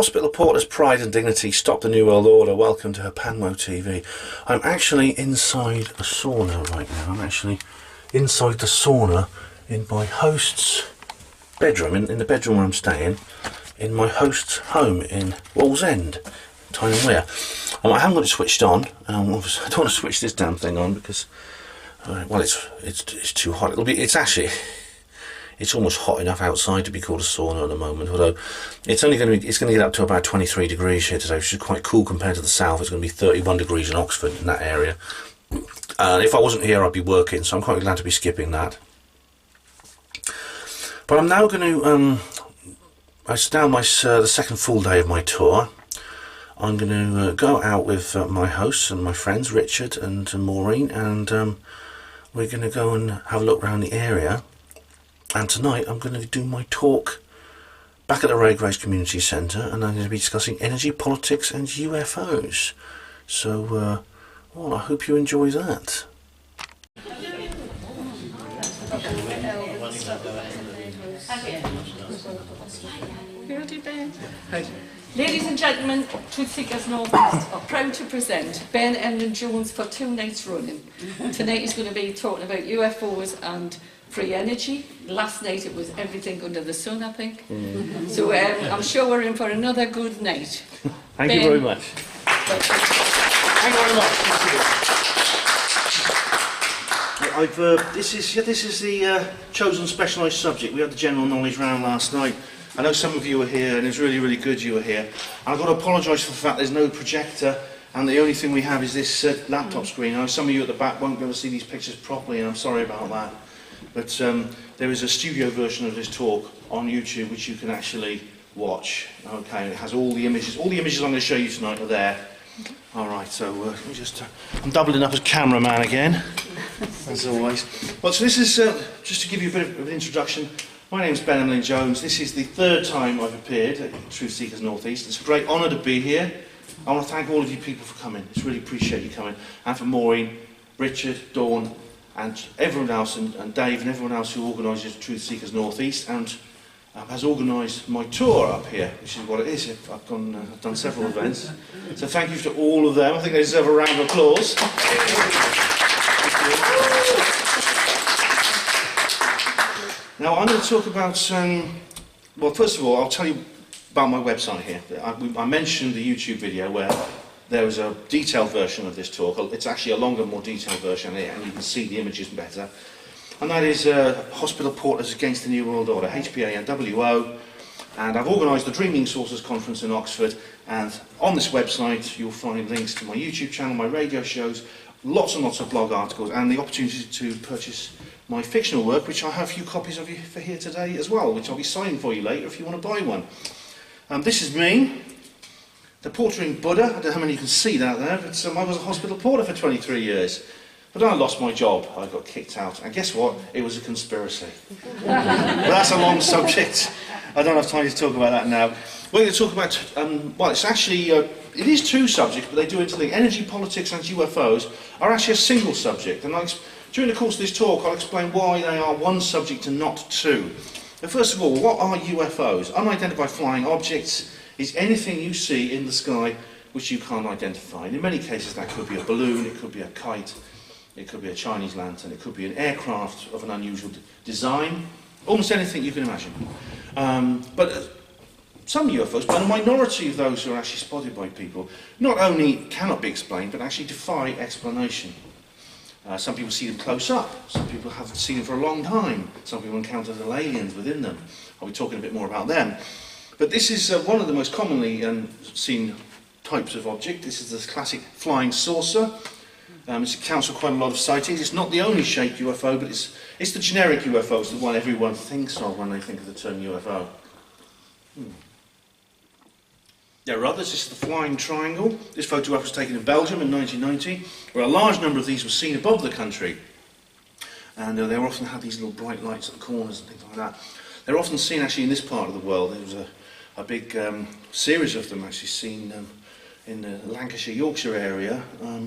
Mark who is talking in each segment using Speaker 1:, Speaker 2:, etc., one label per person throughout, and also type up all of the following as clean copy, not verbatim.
Speaker 1: Hospital Porter's pride and dignity stop the New World Order. Welcome to her Panmo TV. I'm actually inside a sauna right now. I'm actually inside the sauna in my host's bedroom, in the bedroom where I'm staying, in my host's home in Wallsend, Tyne and Wear. I haven't got it switched on. Obviously I don't want to switch this damn thing on because, well, it's too hot. It's almost hot enough outside to be called a sauna at the moment, although it's going to get up to about 23 degrees here today, which is quite cool compared to the south. It's going to be 31 degrees in Oxford, in that area. If I wasn't here, I'd be working, so I'm quite glad to be skipping that. But I'm now going to, it's now the second full day of my tour. I'm going to go out with my hosts and my friends, Richard and Maureen, and we're going to go and have a look around the area. And tonight I'm going to do my talk back at the Ray Grace Community Centre, and I'm going to be discussing energy, politics and UFOs. So, well, I hope you enjoy that.
Speaker 2: Ladies and gentlemen, Truth Seekers North East are proud to present Ben Emlyn-Jones for 2 nights running. Tonight he's going to be talking about UFOs and free energy. Last night it was everything under the sun, I think. So I'm sure we're in for another good night.
Speaker 1: Thank you very much.
Speaker 3: Thank you very much. This is the chosen specialised subject. We had the general knowledge round last night. I know some of you were here, and it's really, really good you were here. And I've got to apologise for the fact there's no projector, and the only thing we have is this laptop screen. I know some of you at the back won't be able to see these pictures properly, and I'm sorry about that. But there is a studio version of this talk on YouTube which you can actually watch. Okay, it has all the images. All the images I'm going to show you tonight are there. All right, so let me just. I'm doubling up as cameraman again, as always. Well, so this is just to give you a bit of an introduction. My name's Ben Emlyn-Jones. This is the 3rd time I've appeared at Truth Seekers North East. It's a great honour to be here. I want to thank all of you people for coming. It's really appreciate you coming, and for Maureen, Richard, Dawn, and everyone else, and Dave and everyone else who organises Truth Seekers North East and has organised my tour up here, which is what it is. I've done several events. So thank you to all of them. I think they deserve a round of applause. Now I'm going to talk about, well, first of all, I'll tell you about my website here. I mentioned the YouTube video where there was a detailed version of this talk. It's actually a longer, more detailed version, and you can see the images better. And that is Hospital Porters Against the New World Order, HPANWO. And I've organised the Dreaming Sources Conference in Oxford. And on this website, you'll find links to my YouTube channel, my radio shows, lots and lots of blog articles, and the opportunity to purchase my fictional work, which I have a few copies of for here today as well, which I'll be signing for you later if you want to buy one. This is me. The portering Buddha. I don't know how many you can see that there, but I was a hospital porter for 23 years. But then I lost my job. I got kicked out. And guess what? It was a conspiracy. But that's a long subject. I don't have time to talk about that now. We're going to talk about, well, it's actually, it is 2 subjects, but they do interlink. Energy, politics and UFOs are actually a single subject. And during the course of this talk, I'll explain why they are 1 subject and not 2. But first of all, what are UFOs? Unidentified flying objects is anything you see in the sky which you can't identify. And in many cases that could be a balloon, it could be a kite, it could be a Chinese lantern, it could be an aircraft of an unusual design, almost anything you can imagine. But some UFOs, but a minority of those who are actually spotted by people, not only cannot be explained, but actually defy explanation. Some people see them close up, some people haven't seen them for a long time, some people encounter little aliens within them. I'll be talking a bit more about them. But this is one of the most commonly seen types of object. This is the classic flying saucer. It accounts for quite a lot of sightings. It's not the only shaped UFO, but it's the generic UFO. It's the one everyone thinks of when they think of the term UFO. There are others. This is the flying triangle. This photograph was taken in Belgium in 1990, where a large number of these were seen above the country. And they often had these little bright lights at the corners and things like that. They're often seen actually in this part of the world. There was a big series of them actually seen in the Lancashire, Yorkshire area a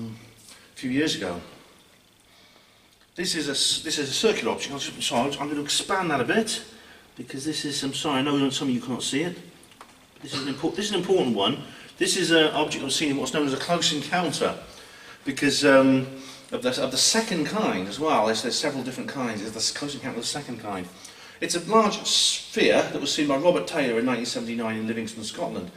Speaker 3: few years ago. This is a circular object. I'm going to expand that a bit because this is. I'm sorry, I know some of you can't see it. This is an important one. This is an object that was seen in what's known as a close encounter, because of the second kind as well. There's several different kinds. There's the close encounter of the second kind. It's a large sphere that was seen by Robert Taylor in 1979 in Livingston, Scotland,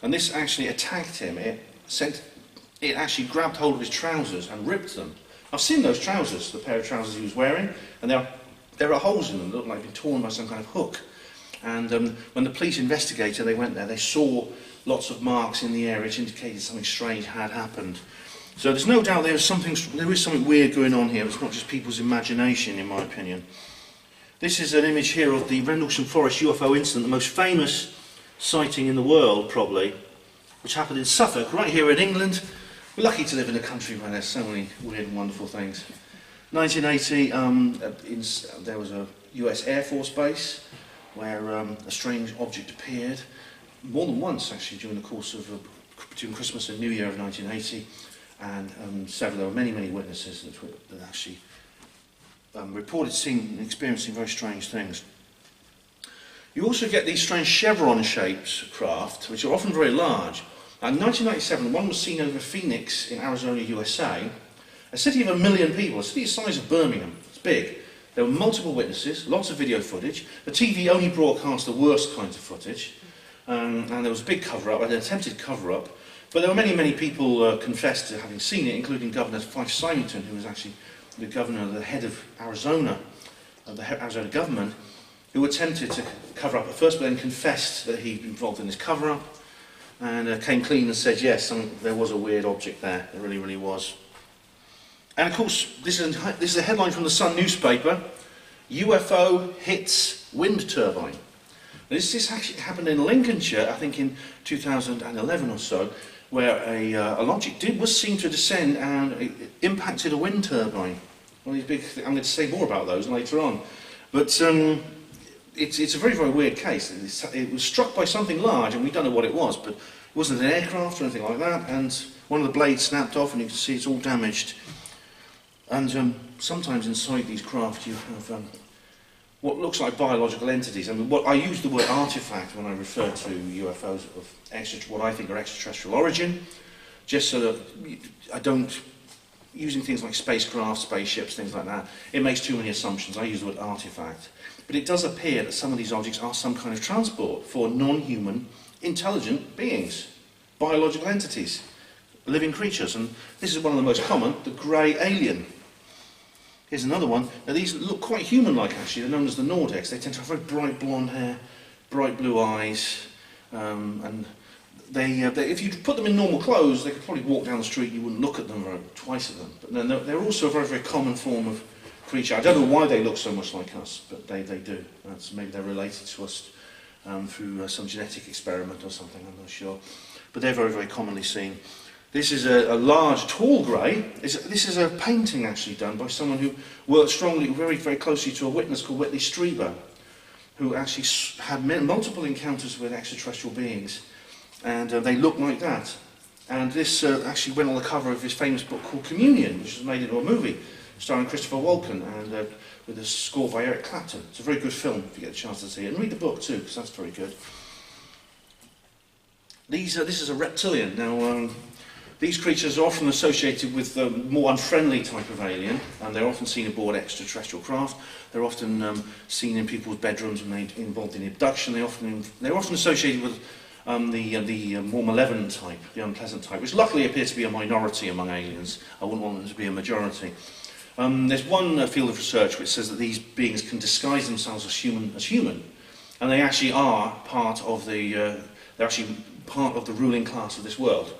Speaker 3: and this actually attacked him. It actually grabbed hold of his trousers and ripped them. I've seen those trousers, the pair of trousers he was wearing, and there are holes in them that look like they've been torn by some kind of hook. And when the police investigated, they went there, they saw lots of marks in the area which indicated something strange had happened. So there's no doubt there is something weird going on here. It's not just people's imagination, in my opinion. This is an image here of the Rendlesham Forest UFO incident, the most famous sighting in the world, probably, which happened in Suffolk, right here in England. We're lucky to live in a country where there's so many weird and wonderful things. 1980, there was a US Air Force base where a strange object appeared, more than once actually during the course of between Christmas and New Year of 1980, and there were many witnesses that actually reported seeing and experiencing very strange things. You also get these strange chevron-shaped craft, which are often very large. Now, in 1997, one was seen over Phoenix in Arizona, USA, a city of 1 million people, a city the size of Birmingham. It's big. There were multiple witnesses, lots of video footage. The TV only broadcast the worst kinds of footage, and there was a big cover-up, an attempted cover-up. But there were many people confessed to having seen it, including Governor Fife Symington, who was actually the governor, the head of Arizona, the Arizona government, who attempted to cover up at first, but then confessed that he'd been involved in this cover-up, and came clean and said, yes, there was a weird object there. There really was. And of course, this is a headline from the Sun newspaper: UFO hits wind turbine. This actually happened in Lincolnshire, I think in 2011 or so, where an object was seen to descend and it impacted a wind turbine. One of these big, I'm going to say more about those later on. But it's a very weird case. It was struck by something large, and we don't know what it was, but it wasn't an aircraft or anything like that, and one of the blades snapped off, and you can see it's all damaged. And sometimes inside these craft you have what looks like biological entities. I mean, I use the word artifact when I refer to UFOs of what I think are extraterrestrial origin, just so that I don't, using things like spacecraft, spaceships, things like that, it makes too many assumptions. I use the word artifact. But it does appear that some of these objects are some kind of transport for non-human, intelligent beings, biological entities, living creatures. And this is one of the most common, the grey alien. Here's another one. Now, these look quite human-like, actually. They're known as the Nordics. They tend to have very bright blonde hair, bright blue eyes, and if you put them in normal clothes, they could probably walk down the street and you wouldn't look at them twice at them. But then they're also a very common form of creature. I don't know why they look so much like us, but they do. Maybe they're related to us through some genetic experiment or something, I'm not sure. But they're very commonly seen. This is a large, tall grey. This is a painting actually done by someone who worked very closely to a witness called Whitley Strieber, who actually had multiple encounters with extraterrestrial beings, and they look like that. And this actually went on the cover of his famous book called Communion, which was made into a movie starring Christopher Walken and with a score by Eric Clapton. It's a very good film if you get a chance to see it, and read the book too, because that's very good. This is a reptilian. Now, these creatures are often associated with the more unfriendly type of alien, and they're often seen aboard extraterrestrial craft. They're often seen in people's bedrooms when they're involved in abduction. They're often associated with the more malevolent type, the unpleasant type, which luckily appears to be a minority among aliens. I wouldn't want them to be a majority. There's one field of research which says that these beings can disguise themselves as human, and they actually are part of they're actually part of the ruling class of this world.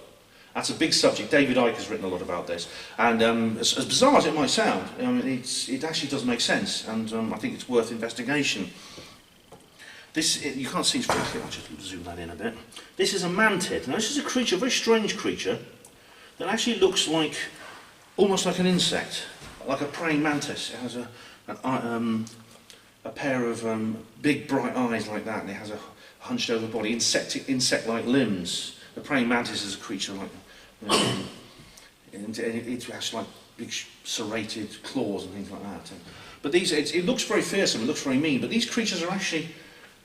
Speaker 3: That's a big subject. David Icke has written a lot about this, and as bizarre as it might sound, it actually does make sense, and I think it's worth investigation. You can't see it. I'll just zoom that in a bit. This is a mantid. Now, this is a creature, a very strange creature, that actually looks almost like an insect, like a praying mantis. It has a pair of big bright eyes like that, and it has a hunched over body, insect-like limbs. The praying mantis is a creature like, and it has like big serrated claws and things like that. But it looks very fearsome, it looks very mean, but these creatures are actually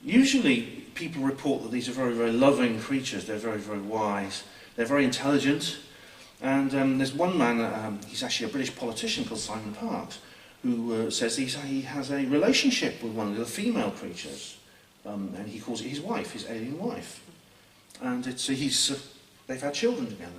Speaker 3: Usually people report that these are very, very loving creatures. They're very, very wise. They're very intelligent. And there's one man, he's actually a British politician called Simon Parkes, who says he has a relationship with one of the female creatures. And he calls it his wife, his alien wife. And they've had children together,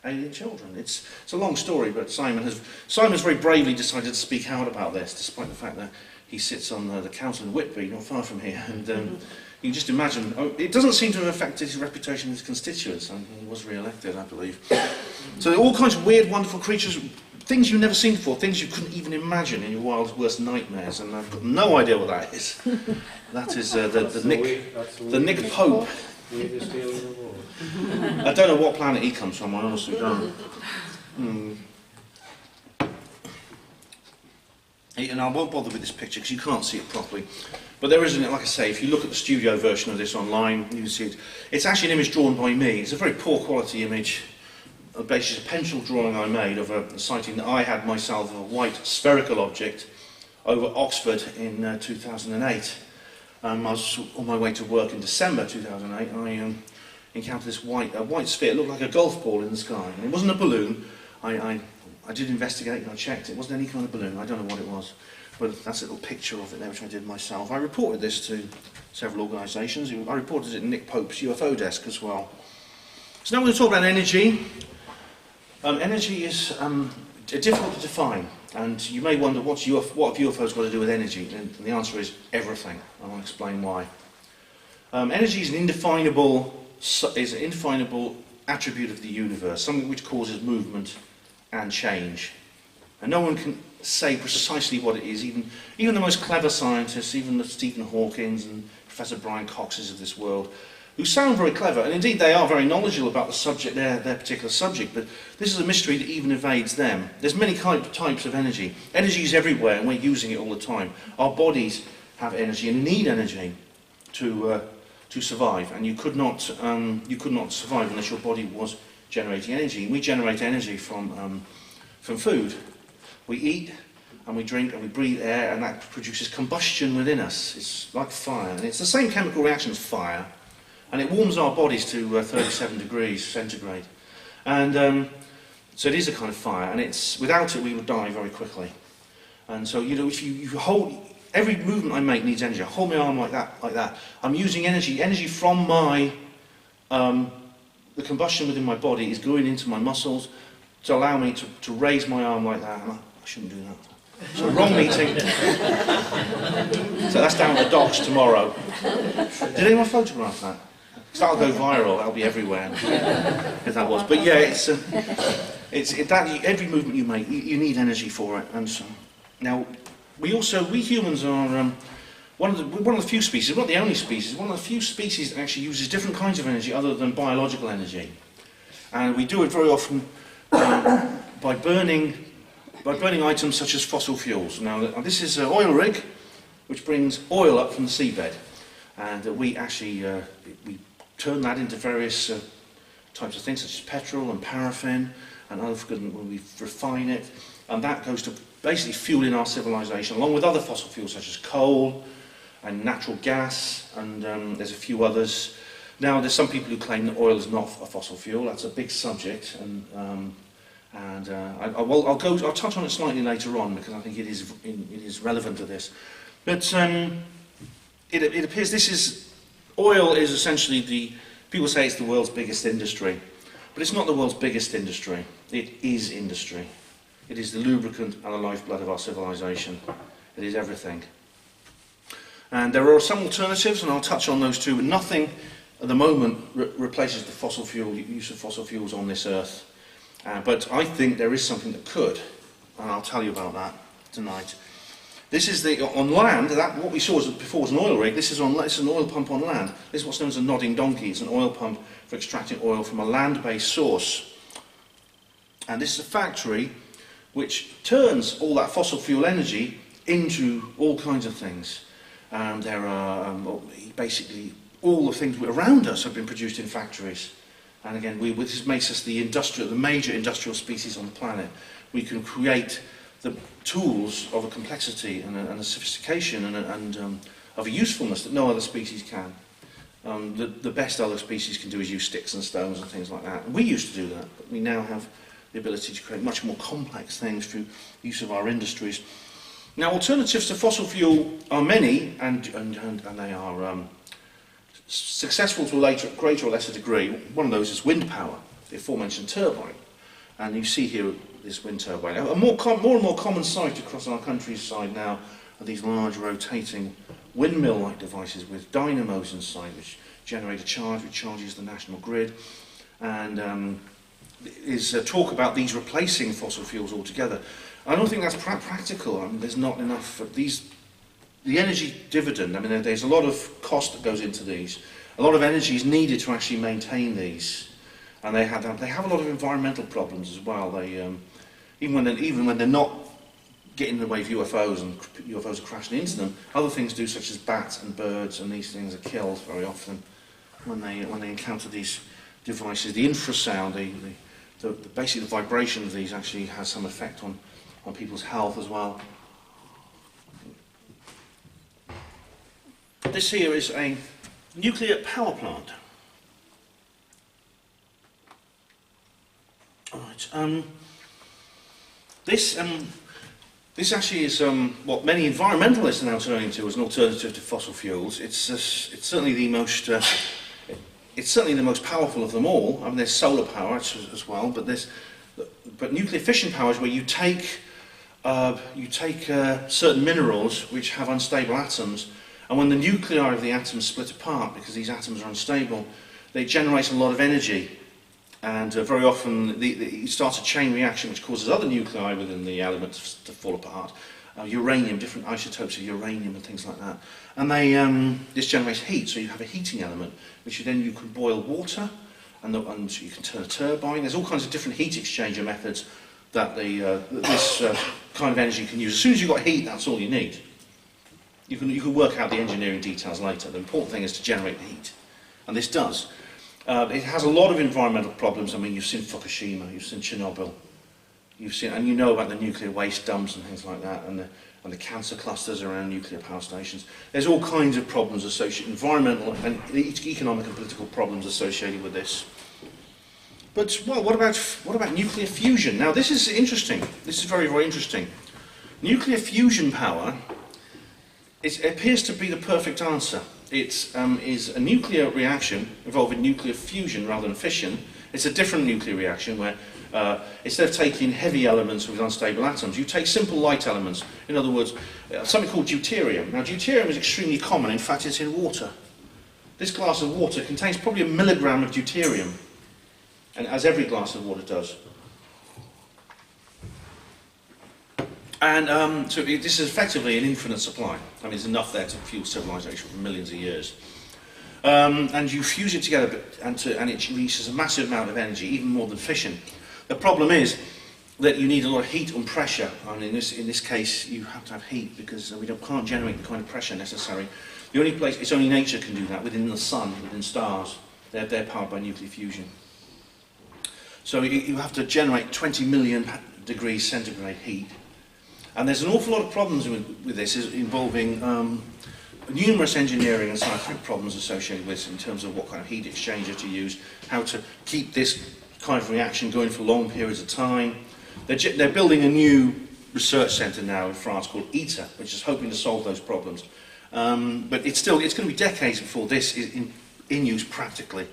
Speaker 3: alien children. It's a long story, but Simon's very bravely decided to speak out about this, despite the fact that he sits on the council in Whitby, not far from here. And you can just imagine, it doesn't seem to have affected his reputation with his constituents, and he was re-elected, I believe. So there are all kinds of weird, wonderful creatures, things you've never seen before, things you couldn't even imagine in your wildest, worst nightmares, and I've got no idea what that is. That is the Nick Pope. I don't know what planet he comes from, I honestly don't. And I won't bother with this picture because you can't see it properly. But there isn't, like I say, if you look at the studio version of this online, you can see it. It's actually an image drawn by me. It's a very poor quality image. Basically, a pencil drawing I made of a sighting that I had myself of a white spherical object over Oxford in 2008. I was on my way to work in December 2008, and I encountered this white sphere. It looked like a golf ball in the sky. And it wasn't a balloon. I did investigate and I checked. It wasn't any kind of balloon. I don't know what it was. But that's a little picture of it there, which I did myself. I reported this to several organisations. I reported it in Nick Pope's UFO desk as well. So now we're going to talk about energy. Energy is difficult to define. And you may wonder, what have UFOs got to do with energy? And the answer is everything. I want to explain why. Energy is an indefinable attribute of the universe, something which causes movement and change. And no one can say precisely what it is, even the most clever scientists, even the Stephen Hawkings and Professor Brian Coxes of this world, who sound very clever, and indeed they are very knowledgeable about the subject, their particular subject, but this is a mystery that even evades them. There's many types of energy. Energy is everywhere, and we're using it all the time. Our bodies have energy and need energy to survive, and you could not survive unless your body was generating energy. We generate energy from food. We eat and we drink and we breathe air, and that produces combustion within us. It's like fire, and it's the same chemical reaction as fire, and it warms our bodies to 37 degrees centigrade. And so it is a kind of fire, and without it we would die very quickly. And so, you know, if you hold, every movement I make needs energy. I hold my arm like that. I'm using energy from my the combustion within my body is going into my muscles to allow me to raise my arm like that. And I shouldn't do that. So wrong meeting. So that's down at the docks tomorrow. Did anyone photograph that? Because that'll go viral. That'll be everywhere. If that was. But yeah, every movement you make, you need energy for it. And so now we humans are one of the few species, not the only species, one of the few species that actually uses different kinds of energy other than biological energy. And we do it very often by burning items such as fossil fuels. Now this is an oil rig which brings oil up from the seabed, and we actually we turn that into various types of things such as petrol and paraffin and other good, when we refine it, and that goes to basically fueling our civilization, along with other fossil fuels such as coal and natural gas, and there's a few others. Now there's some people who claim that oil is not a fossil fuel. That's a big subject, and I'll touch on it slightly later on because I think it is relevant to this. But it appears oil is essentially people say it's the world's biggest industry, but it's not the world's biggest industry. It is industry. It is the lubricant and the lifeblood of our civilization. It is everything. And there are some alternatives, and I'll touch on those too, but nothing at the moment replaces the use of fossil fuels on this earth. But I think there is something that could, and I'll tell you about that tonight. This is on land. What we saw before was an oil rig. This is an oil pump on land. This is what's known as a nodding donkey. It's an oil pump for extracting oil from a land-based source. And this is a factory which turns all that fossil fuel energy into all kinds of things. There are basically all the things around us have been produced in factories. And again, this makes us the major industrial species on the planet. We can create the tools of a complexity and a sophistication and of a usefulness that no other species can. The best other species can do is use sticks and stones and things like that. And we used to do that, but we now have the ability to create much more complex things through the use of our industries. Now, alternatives to fossil fuel are many, and they are successful to a greater or lesser degree. One of those is wind power, the aforementioned turbine. And you see here this wind turbine. A more and more common sight across our countryside now are these large rotating windmill-like devices with dynamos inside which generate a charge which charges the national grid. And is talk about these replacing fossil fuels altogether. I don't think that's practical. I mean, there's not enough of these. The energy dividend, I mean, there's a lot of cost that goes into these. A lot of energy is needed to actually maintain these. And they have a lot of environmental problems as well. They, even when they're not getting in the way of UFOs and UFOs are crashing into them, other things do, such as bats and birds, and these things are killed very often when they encounter these devices. The infrasound, basically the vibration of these actually has some effect on people's health as well. This here is a nuclear power plant. Alright, this actually is what many environmentalists are now turning to as an alternative to fossil fuels. It's certainly the most powerful of them all. I mean, there's solar power as well, but nuclear fission power is where you take certain minerals which have unstable atoms, and when the nuclei of the atoms split apart, because these atoms are unstable, they generate a lot of energy. And very often it starts a chain reaction which causes other nuclei within the element to fall apart. Uranium, different isotopes of uranium and things like that. And this generates heat, so you have a heating element, which you can boil water, and you can turn a turbine. There's all kinds of different heat exchanger methods that this kind of energy can use. As soon as you've got heat, that's all you need. You can work out the engineering details later. The important thing is to generate the heat, and this does. It has a lot of environmental problems. I mean, you've seen Fukushima, you've seen Chernobyl, and you know about the nuclear waste dumps and things like that, and the cancer clusters around nuclear power stations. There's all kinds of problems associated, environmental and economic and political problems associated with this. But well, what about nuclear fusion? Now, this is interesting. This is very, very interesting. Nuclear fusion power, it appears to be the perfect answer. It is a nuclear reaction involving nuclear fusion rather than fission. It's a different nuclear reaction where instead of taking heavy elements with unstable atoms, you take simple light elements. In other words, something called deuterium. Now, deuterium is extremely common. In fact, it's in water. This glass of water contains probably 1 milligram of deuterium, and as every glass of water does. And so this is effectively an infinite supply. I mean, there's enough there to fuel civilization for millions of years. And you fuse it together, and it releases a massive amount of energy, even more than fission. The problem is that you need a lot of heat and pressure. And in this case, you have to have heat because we can't generate the kind of pressure necessary. The only place, it's only nature can do that, within the sun, within stars. They're powered by nuclear fusion. So you have to generate 20 million degrees centigrade heat. And there's an awful lot of problems with this, involving numerous engineering and scientific problems associated with this in terms of what kind of heat exchanger to use, how to keep this kind of reaction going for long periods of time. They're building a new research centre now in France called ITER, which is hoping to solve those problems. But it's going to be decades before this is in use practically.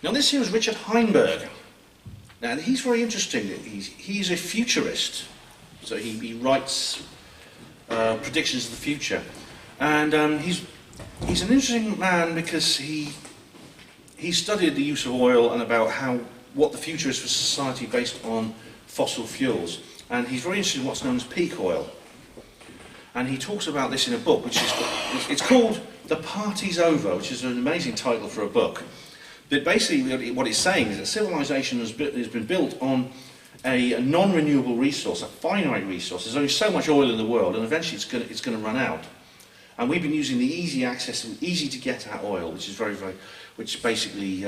Speaker 3: Now, this here is Richard Heinberg. Now, he's very interesting. He's a futurist, so he writes predictions of the future, and he's an interesting man because he studied the use of oil and about what the future is for society based on fossil fuels, and he's very interested in what's known as peak oil, and he talks about this in a book which it's called "The Party's Over," which is an amazing title for a book. But basically what it's saying is that civilization has been built on a non-renewable resource, a finite resource. There's only so much oil in the world, and eventually it's going to run out. And we've been using the easy access, easy to get at oil, which basically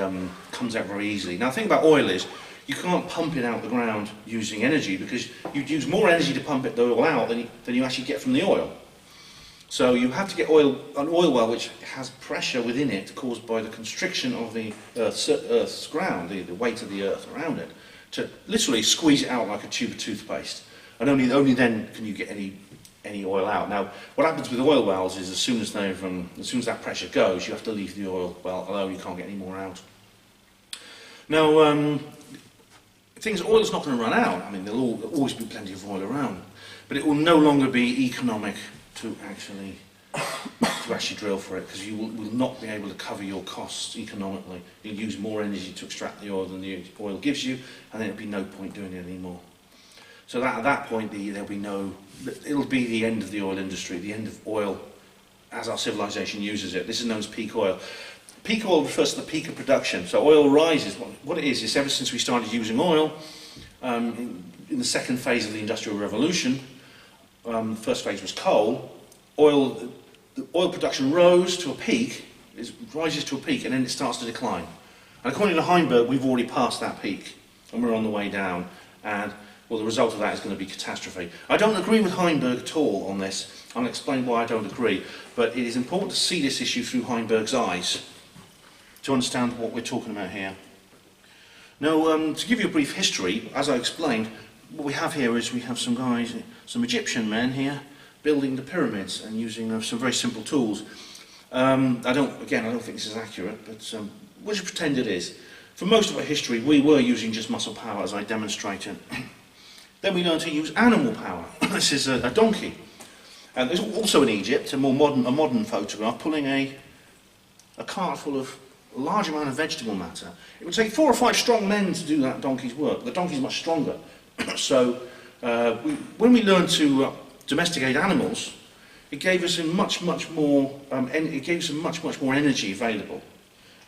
Speaker 3: comes out very easily. Now, the thing about oil is you can't pump it out the ground using energy, because you'd use more energy to pump the oil out than you actually get from the oil. So you have to get an oil well which has pressure within it caused by the constriction of the Earth's ground, the weight of the Earth around it, to literally squeeze it out like a tube of toothpaste. And only then can you get any oil out. Now, what happens with oil wells is as soon as that pressure goes, you have to leave the oil well alone. You can't get any more out. Now, oil's not going to run out. I mean, there'll always be plenty of oil around, but it will no longer be economic to actually drill for it, because you will not be able to cover your costs economically. You'll use more energy to extract the oil than the oil gives you, and then it'll be no point doing it anymore. So at that point, it'll be the end of the oil industry, the end of oil as our civilization uses it. This is known as peak oil. Peak oil refers to the peak of production. So oil rises. What it is ever since we started using oil, in the second phase of the Industrial Revolution, the first phase was coal, the oil production rises to a peak, and then it starts to decline. And according to Heinberg, we've already passed that peak, and we're on the way down. And well, the result of that is going to be catastrophe. I don't agree with Heinberg at all on this. I'll explain why I don't agree. But it is important to see this issue through Heinberg's eyes to understand what we're talking about here. Now, to give you a brief history, as I explained, what we have here is we have some guys, some Egyptian men here, building the pyramids and using some very simple tools. I don't think this is accurate, but we'll just pretend it is. For most of our history, we were using just muscle power, as I demonstrated. Then we learned to use animal power. This is a donkey. And there's also in Egypt a modern photograph pulling a cart full of a large amount of vegetable matter. It would take 4 or 5 strong men to do that donkey's work. The donkey's much stronger. So when we learned to domesticate animals, it gave us much more energy available.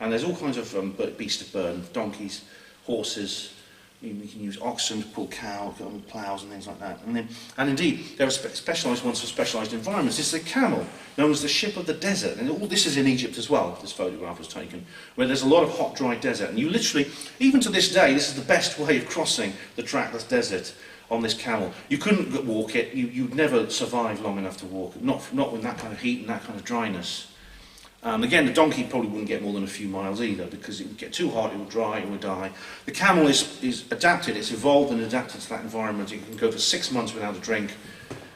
Speaker 3: And there's all kinds of beasts of burden: donkeys, horses. We can use oxen to pull ploughs and things like that. And indeed, there are specialised ones for specialised environments. This is a camel, known as the ship of the desert. And all this is in Egypt as well. This photograph was taken, where there's a lot of hot, dry desert. And you literally, even to this day, this is the best way of crossing the trackless desert on this camel. You couldn't walk it. You'd never survive long enough to walk it. Not with that kind of heat and that kind of dryness. Again, the donkey probably wouldn't get more than a few miles either, because it would get too hot, it would dry, it would die. The camel is adapted, it's evolved and adapted to that environment. It can go for 6 months without a drink.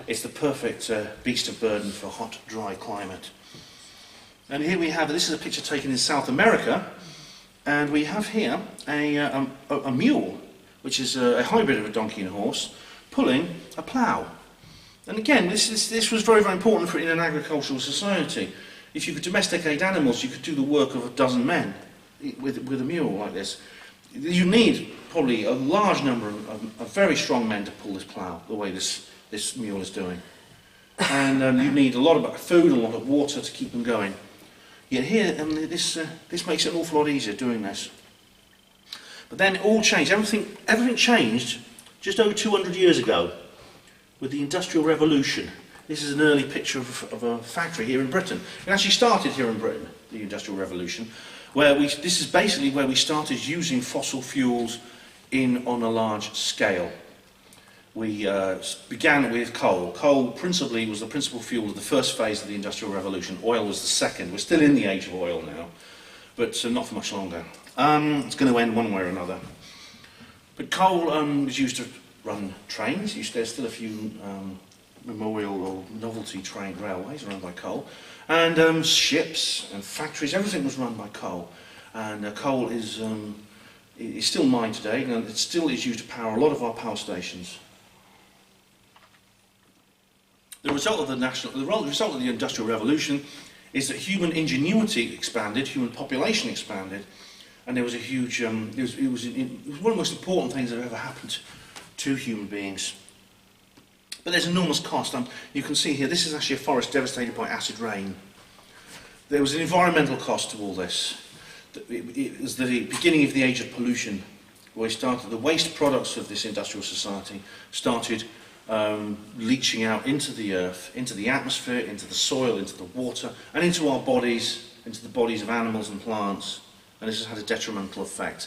Speaker 3: It's the perfect beast of burden for a hot, dry climate. And here we have, this is a picture taken in South America, and we have here a mule, which is a hybrid of a donkey and a horse, pulling a plough. And again, this was very, very important in an agricultural society. If you could domesticate animals, you could do the work of a dozen men with a mule like this. You need probably a large number of very strong men to pull this plough the way this mule is doing. And you need a lot of food and a lot of water to keep them going. Yet here, this makes it an awful lot easier doing this. But then it all changed. Everything changed just over 200 years ago with the Industrial Revolution. This is an early picture of a factory here in Britain. It actually started here in Britain, the Industrial Revolution, this is basically where we started using fossil fuels on a large scale. We began with coal. Coal principally was the principal fuel of the first phase of the Industrial Revolution. Oil was the second. We're still in the age of oil now, but not for much longer. It's going to end one way or another. But coal was used to run trains. There's still a few memorial or novelty train railways run by coal, and ships and factories. Everything was run by coal, and coal is still mined today, and it still is used to power a lot of our power stations. The result of the Industrial Revolution is that human ingenuity expanded, human population expanded, and there was a huge. It was one of the most important things that ever happened to human beings. But there's enormous cost. You can see here, this is actually a forest devastated by acid rain. There was an environmental cost to all this. It was the beginning of the age of pollution, where the waste products of this industrial society started leaching out into the earth, into the atmosphere, into the soil, into the water, and into our bodies, into the bodies of animals and plants. And this has had a detrimental effect.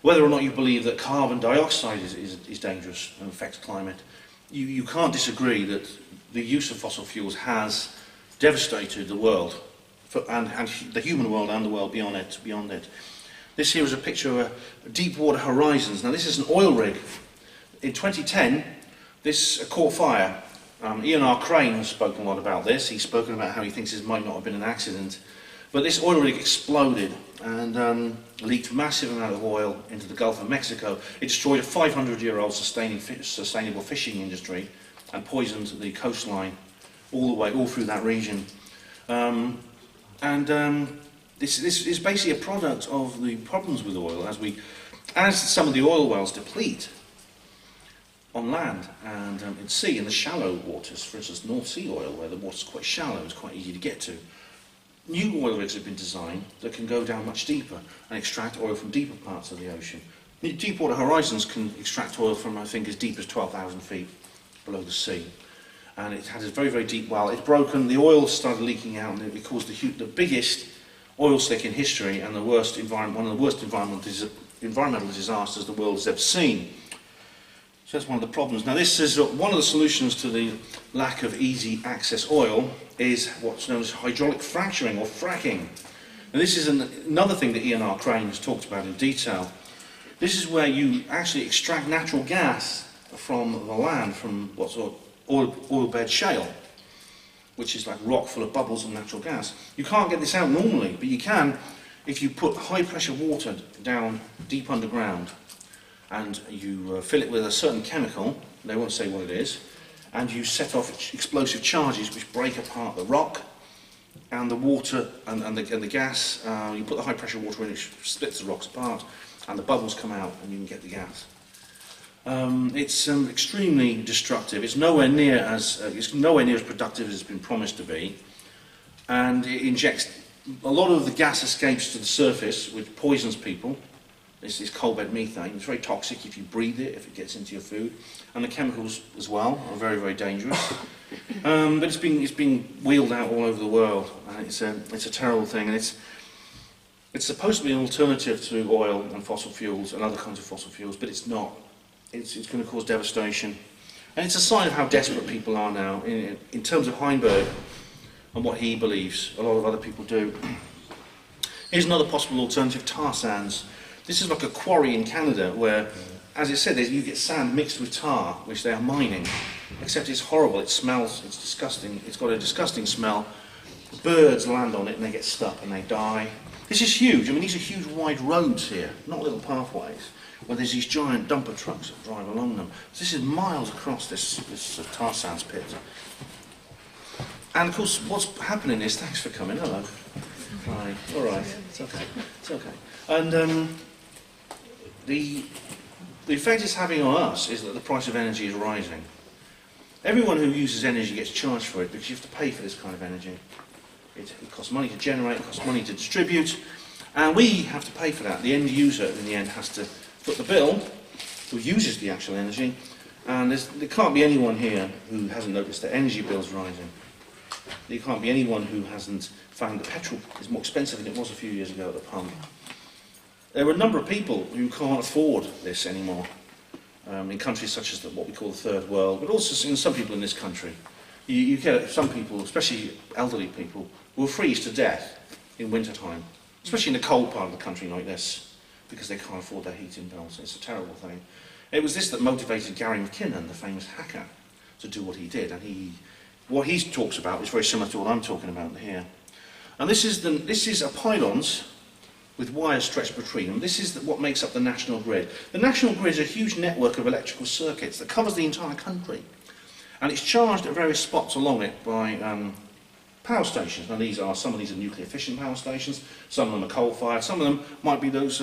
Speaker 3: Whether or not you believe that carbon dioxide is dangerous and affects climate, you can't disagree that the use of fossil fuels has devastated the world, and the human world and the world beyond it. This here is a picture of Deepwater Horizons. Now this is an oil rig. In 2010, this caught fire. Ian R. Crane has spoken a lot about this. He's spoken about how he thinks this might not have been an accident. But this oil rig exploded and leaked a massive amount of oil into the Gulf of Mexico. It destroyed a 500-year-old sustainable fishing industry and poisoned the coastline all through that region. This is basically a product of the problems with oil as some of the oil wells deplete on land and at sea in the shallow waters. For instance, North Sea oil, where the water's quite shallow, it's quite easy to get to. New oil rigs have been designed that can go down much deeper and extract oil from deeper parts of the ocean. Deepwater Horizons can extract oil from, I think, as deep as 12,000 feet below the sea. And it had a very, very deep well. It's broken, the oil started leaking out, and it caused the biggest oil slick in history and one of the worst environmental disasters the world has ever seen. So that's one of the problems. Now this is one of the solutions to the lack of easy access oil is what's known as hydraulic fracturing or fracking. Now this is another thing that Ian R. Crane has talked about in detail. This is where you actually extract natural gas from the land, from what's called oil bed shale, which is like rock full of bubbles of natural gas. You can't get this out normally, but you can if you put high pressure water down deep underground and you fill it with a certain chemical, they won't say what it is, and you set off explosive charges which break apart the rock and the water and the gas. You put the high pressure water in, it splits the rocks apart and the bubbles come out and you can get the gas. It's extremely destructive. It's nowhere near as productive as it's been promised to be, and it injects a lot of the gas escapes to the surface, which poisons people. This is coal bed methane. It's very toxic if you breathe it, if it gets into your food, and the chemicals as well are very, very dangerous. But it's being wheeled out all over the world, and it's a terrible thing. And it's supposed to be an alternative to oil and fossil fuels and other kinds of fossil fuels, but it's not. It's going to cause devastation. And it's a sign of how desperate people are now. In terms of Heinberg and what he believes, a lot of other people do. Here's another possible alternative, tar sands. This is like a quarry in Canada where, as it said, you get sand mixed with tar, which they are mining. Except it's horrible, it smells, it's disgusting, it's got a disgusting smell. Birds land on it and they get stuck and they die. This is huge. I mean, these are huge wide roads here, not little pathways, where there's these giant dumper trucks that drive along them. So this is miles across this tar sands pit. And of course, what's happening is, thanks for coming, hello. Hi, all right, it's okay, it's okay. And the effect it's having on us is that the price of energy is rising. Everyone who uses energy gets charged for it because you have to pay for this kind of energy. It costs money to generate, it costs money to distribute, and we have to pay for that. The end user, in the end, has to foot the bill, who uses the actual energy, and there can't be anyone here who hasn't noticed that energy bill's rising. There can't be anyone who hasn't found that petrol is more expensive than it was a few years ago at the pump. There are a number of people who can't afford this anymore, in countries such as what we call the third world, but also in some people in this country. You get some people, especially elderly people, who will freeze to death in wintertime, especially in the cold part of the country like this, because they can't afford their heating bills. It's a terrible thing. It was this that motivated Gary McKinnon, the famous hacker, to do what he did, and what he talks about is very similar to what I'm talking about here. And this is a pylons with wires stretched between them. This is what makes up the national grid. The national grid is a huge network of electrical circuits that covers the entire country. And it's charged at various spots along it by power stations. Now some of these are nuclear fission power stations, some of them are coal-fired, some of them might be those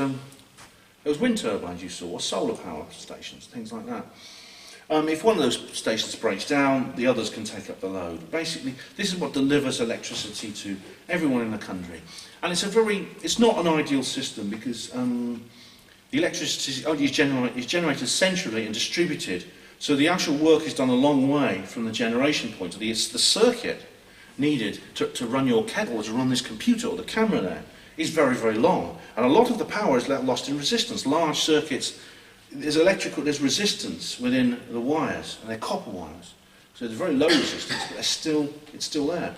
Speaker 3: wind turbines you saw, or solar power stations, things like that. If one of those stations breaks down, the others can take up the load. Basically, this is what delivers electricity to everyone in the country. And it's not an ideal system because the electricity is generated centrally and distributed. So the actual work is done a long way from the generation point. It's the circuit needed to run your kettle, to run this computer or the camera there, is very, very long. And a lot of the power is lost in resistance. Large circuits, there's resistance within the wires, and they're copper wires. So there's very low resistance, but it's still there.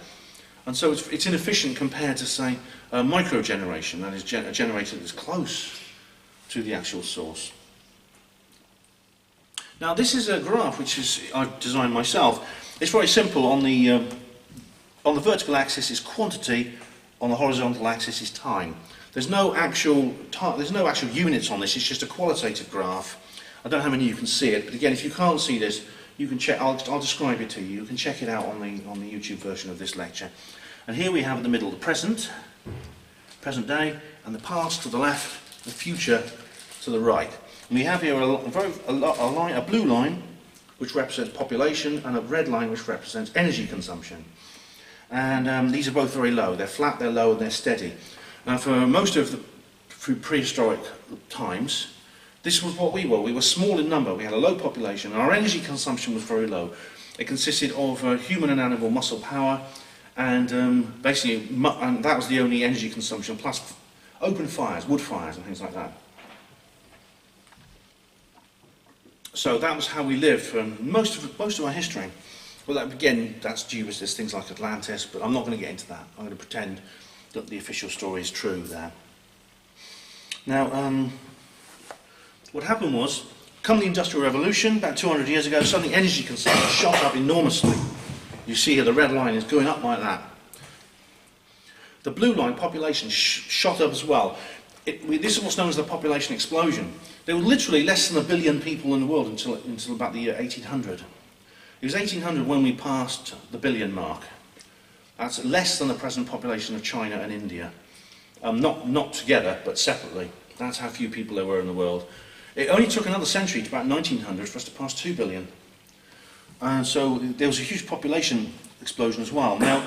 Speaker 3: And so it's inefficient compared to, say, microgeneration, that is a generator that's close to the actual source. Now this is a graph which I've designed myself. It's very simple. On the vertical axis is quantity, on the horizontal axis is time. There's no actual units on this, it's just a qualitative graph. I don't know how many you can see it, but again, if you can't see this, you can check. I'll describe it to you. You can check it out on the YouTube version of this lecture. And here we have in the middle the present day, and the past to the left, the future to the right. And we have here a blue line which represents population, and a red line which represents energy consumption. And these are both very low. They're flat, they're low, and they're steady. And for most of through prehistoric times, this was what we were. We were small in number. We had a low population, and our energy consumption was very low. It consisted of human and animal muscle power, and basically, and that was the only energy consumption, plus open fires, wood fires, and things like that. So that was how we lived for most of our history. Well, again, that's due to things like Atlantis, but I'm not going to get into that. I'm going to pretend that the official story is true there. Now, what happened was, come the Industrial Revolution, about 200 years ago, suddenly energy consumption shot up enormously. You see here the red line is going up like that. The blue line, population, shot up as well. This is what's known as the population explosion. There were literally less than 1 billion people in the world until about the year 1800. It was 1800 when we passed the billion mark. That's less than the present population of China and India. Not together, but separately. That's how few people there were in the world. It only took another century to about 1900 for us to pass 2 billion. And so there was a huge population explosion as well. Now,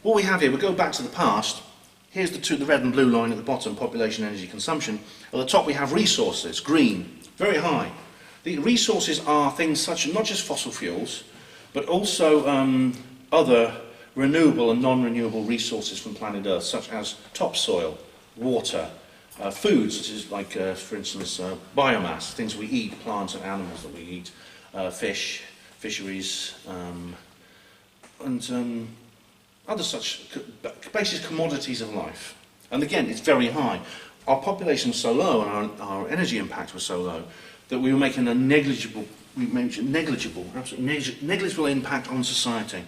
Speaker 3: what we have here, we go back to the past. Here's the red and blue line at the bottom, population, energy consumption. At the top we have resources, green, very high. The resources are things such as not just fossil fuels, but also other renewable and non-renewable resources from planet Earth, such as topsoil, water, food, such as, like, for instance, biomass, things we eat, plants and animals that we eat, fish, fisheries, and other such basic commodities of life. And again, it's very high. Our population was so low, and our energy impact was so low, that we were making a negligible impact on society,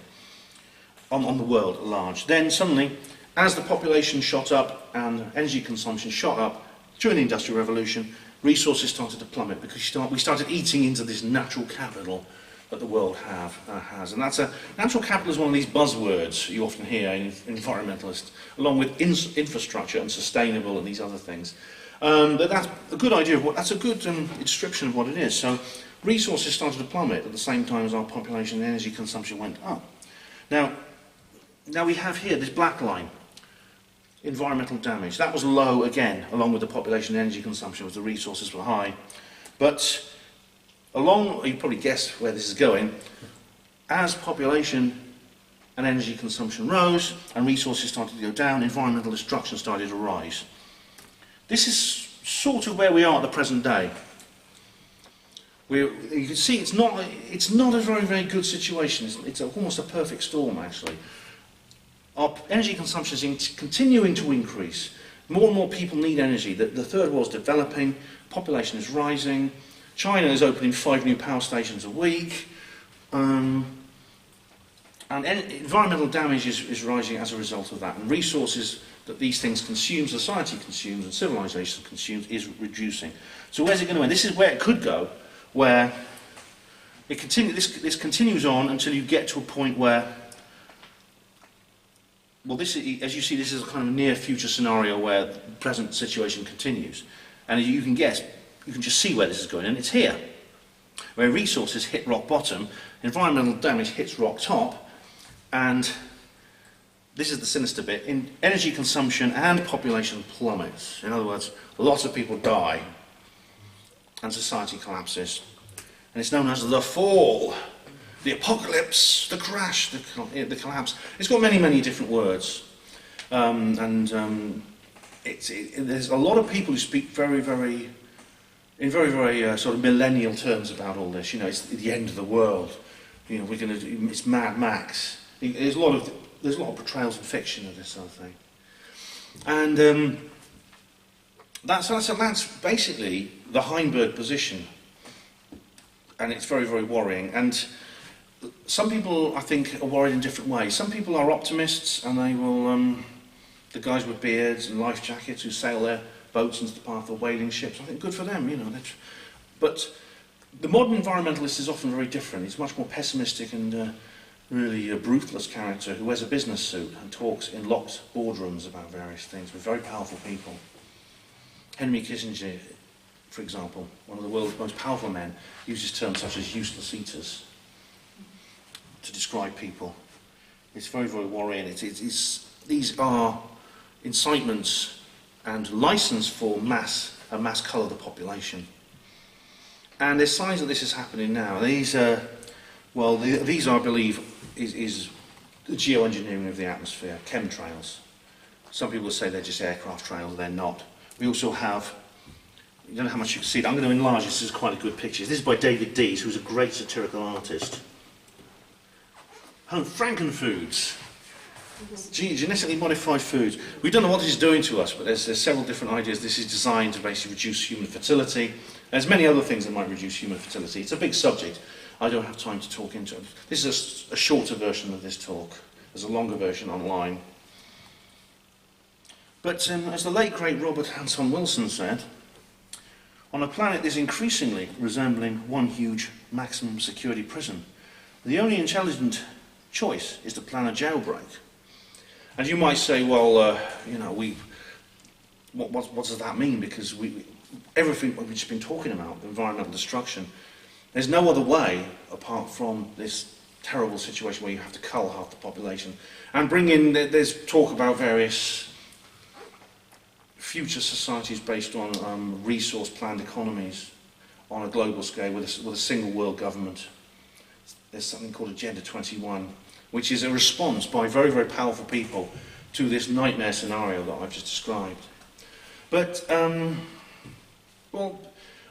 Speaker 3: on the world at large. Then suddenly, as the population shot up and energy consumption shot up during the Industrial Revolution, resources started to plummet because we started eating into this natural capital that the world has. And natural capital is one of these buzzwords you often hear in environmentalists, along with infrastructure and sustainable and these other things. But that's a good idea of that's a good description of what it is. So resources started to plummet at the same time as our population and energy consumption went up. Now we have here this black line, environmental damage. That was low again, along with the population and energy consumption, as the resources were high. But you probably guessed where this is going, as population and energy consumption rose and resources started to go down, environmental destruction started to rise. This is sort of where we are at the present day. You can see it's not a very, very good situation. It's almost a perfect storm, actually. Our energy consumption is continuing to increase. More and more people need energy. The third world is developing, population is rising, China is opening 5 new power stations a week, and environmental damage is rising as a result of that, and resources that these things consume, society consumes, and civilization consumes, is reducing. So where's it going to end? This is where it could go, where this continues on until you get to a point where, well, as you see, this is a kind of near future scenario where the present situation continues, and as you can guess, you can just see where this is going, and it's here, where resources hit rock bottom, environmental damage hits rock top, and this is the sinister bit, energy consumption and population plummets. In other words, lots of people die, and society collapses. And it's known as the fall, the apocalypse, the crash, the collapse. It's got many, many different words. There's a lot of people who speak in very sort of millennial terms about all this. You know, it's the end of the world. You know, it's Mad Max. There's a lot of there's a lot of portrayals in fiction of this sort of thing. And that's basically the Heinberg position. And it's very, very worrying. And some people, I think, are worried in different ways. Some people are optimists, and they will, the guys with beards and life jackets who sail their boats into the path of whaling ships, I think good for them, you know. But the modern environmentalist is often very different. He's much more pessimistic and really a ruthless character who wears a business suit and talks in locked boardrooms about various things with very powerful people. Henry Kissinger, for example, one of the world's most powerful men, uses terms such as useless eaters to describe people. It's very, very worrying. These are incitements and license for a mass cull of the population. And there's signs that this is happening now. These are, I believe, is the geoengineering of the atmosphere, chemtrails. Some people say they're just aircraft trails, they're not. We also have, you don't know how much you can see it. I'm going to enlarge this. This is quite a good picture. This is by David Dees, who's a great satirical artist. Frankenfoods. Genetically modified foods. We don't know what this is doing to us, but there's several different ideas. This is designed to basically reduce human fertility. There's many other things that might reduce human fertility. It's a big subject. I don't have time to talk into it. This is a shorter version of this talk. There's a longer version online. But as the late, great Robert Anton Wilson said, on a planet that is increasingly resembling one huge maximum security prison, the only intelligent choice is to plan a jailbreak. And you might say, well, what does that mean? Because everything we've just been talking about, environmental destruction, there's no other way apart from this terrible situation where you have to cull half the population and bring in. There's talk about various future societies based on resource-planned economies on a global scale with a single world government. There's something called Agenda 21, which is a response by very, very powerful people to this nightmare scenario that I've just described. But,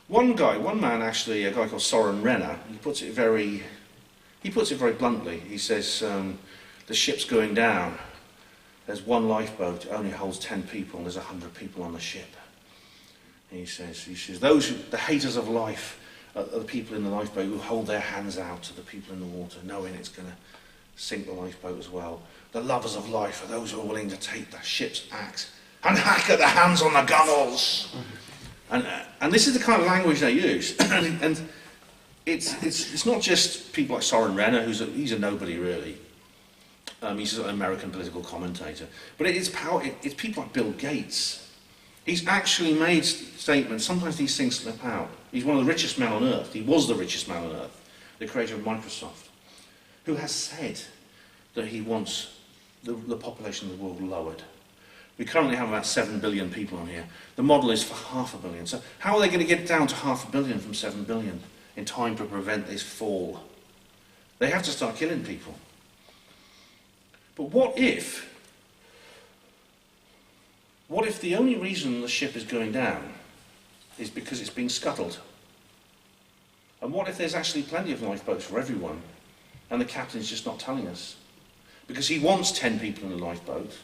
Speaker 3: one man actually, a guy called Soren Renner, he puts it very bluntly. He says, the ship's going down. There's one lifeboat, it only holds 10 people, and there's 100 people on the ship. And he says, the haters of life are the people in the lifeboat who hold their hands out to the people in the water, knowing it's going to sink the lifeboat as well. The lovers of life are those who are willing to take the ship's axe and hack at the hands on the gunwales. And this is the kind of language they use. and it's not just people like Soren Renner, he's a nobody really. He's an American political commentator. But it's people like Bill Gates. He's actually made statements, sometimes these things slip out. He's one of the richest men on earth. He was the richest man on earth, the creator of Microsoft, who has said that he wants the population of the world lowered. We currently have about 7 billion people on here. The model is for 500 million. So how are they going to get down to 500 million from 7 billion in time to prevent this fall? They have to start killing people. But what if the only reason the ship is going down is because it's being scuttled? And what if there's actually plenty of lifeboats for everyone and the captain's just not telling us? Because he wants 10 people in the lifeboat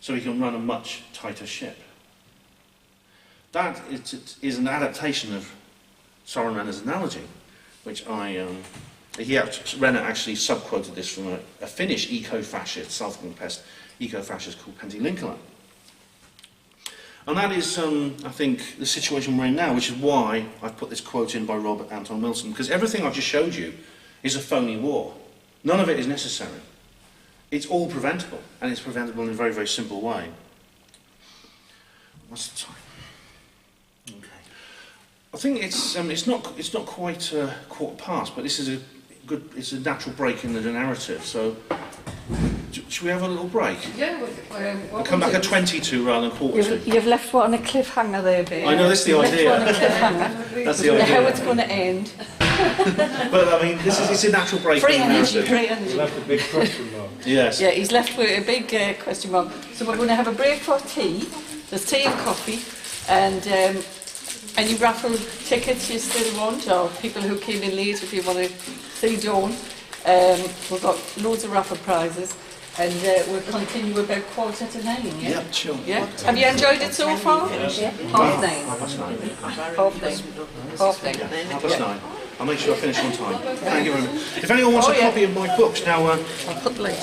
Speaker 3: so he can run a much tighter ship. That is an adaptation of Soren Renner's analogy, which Renner actually sub-quoted this from a Finnish eco-fascist, self-confessed eco-fascist called Pentti Linkola. And that is, I think, the situation we're in now, which is why I've put this quote in by Robert Anton Wilson, because everything I've just showed you is a phony war. None of it is necessary. It's all preventable, and it's preventable in a very, very simple way. What's the time? Okay. I think it's not quite quarter past, but this is it's a natural break in the narrative. So, should we have a little break?
Speaker 2: Yeah,
Speaker 3: we'll come back at 22 rather than quarter to.
Speaker 2: You've left what on a cliffhanger there, babe.
Speaker 3: I know, that's the idea. That's the idea.
Speaker 2: How it's going to end.
Speaker 3: But I mean, it's a natural break.
Speaker 2: Free energy, free energy.
Speaker 4: You left a big question mark.
Speaker 3: Yes.
Speaker 2: Yeah, he's left with a big question mark. So we're going to have a break for tea. There's tea and coffee, and any raffle tickets you still want, or people who came in late if you want to see Dawn. We've got loads of raffle prizes. And we'll continue about 8:45, yeah?
Speaker 3: Yeah, sure.
Speaker 2: Yeah? Have you enjoyed it so far?
Speaker 4: Yeah.
Speaker 2: 9:30.
Speaker 3: Half 9.
Speaker 2: 9:30. 9:30.
Speaker 3: Half 9. I'll make sure I finish on time. Thank you very much. If anyone wants a copy of my books, now,
Speaker 2: I'll put the link.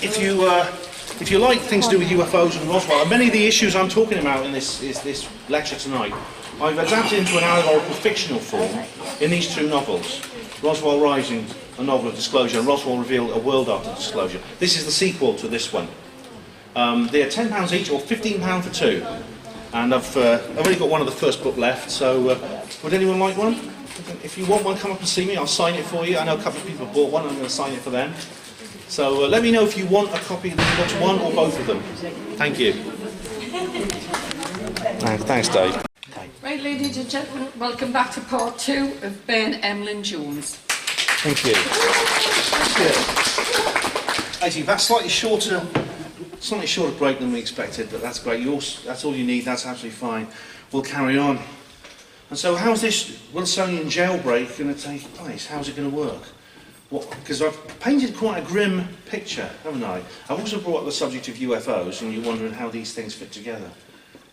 Speaker 3: if you like things to do with UFOs and Roswell, and many of the issues I'm talking about in this lecture tonight, I've adapted into an allegorical fictional form in these two novels. Roswell Rising, a novel of disclosure, and Roswell Revealed, a world after disclosure. This is the sequel to this one. They're £10 each or £15 for two. And I've only got one of the first book left, so would anyone like one? If you want one, come up and see me, I'll sign it for you. I know a couple of people have bought one, I'm going to sign it for them. So let me know if you want a copy of the books, one or both of them. Thank you. Thanks, Dave.
Speaker 2: Right, ladies and gentlemen, welcome back to part 2 of Ben Emlyn-Jones.
Speaker 3: Thank you. Actually, that's slightly shorter break than we expected, but that's great. That's all you need, that's absolutely fine. We'll carry on. And so how's this Wilsonian jailbreak going to take place? How's it going to work? Because I've painted quite a grim picture, haven't I? I've also brought up the subject of UFOs, and you're wondering how these things fit together.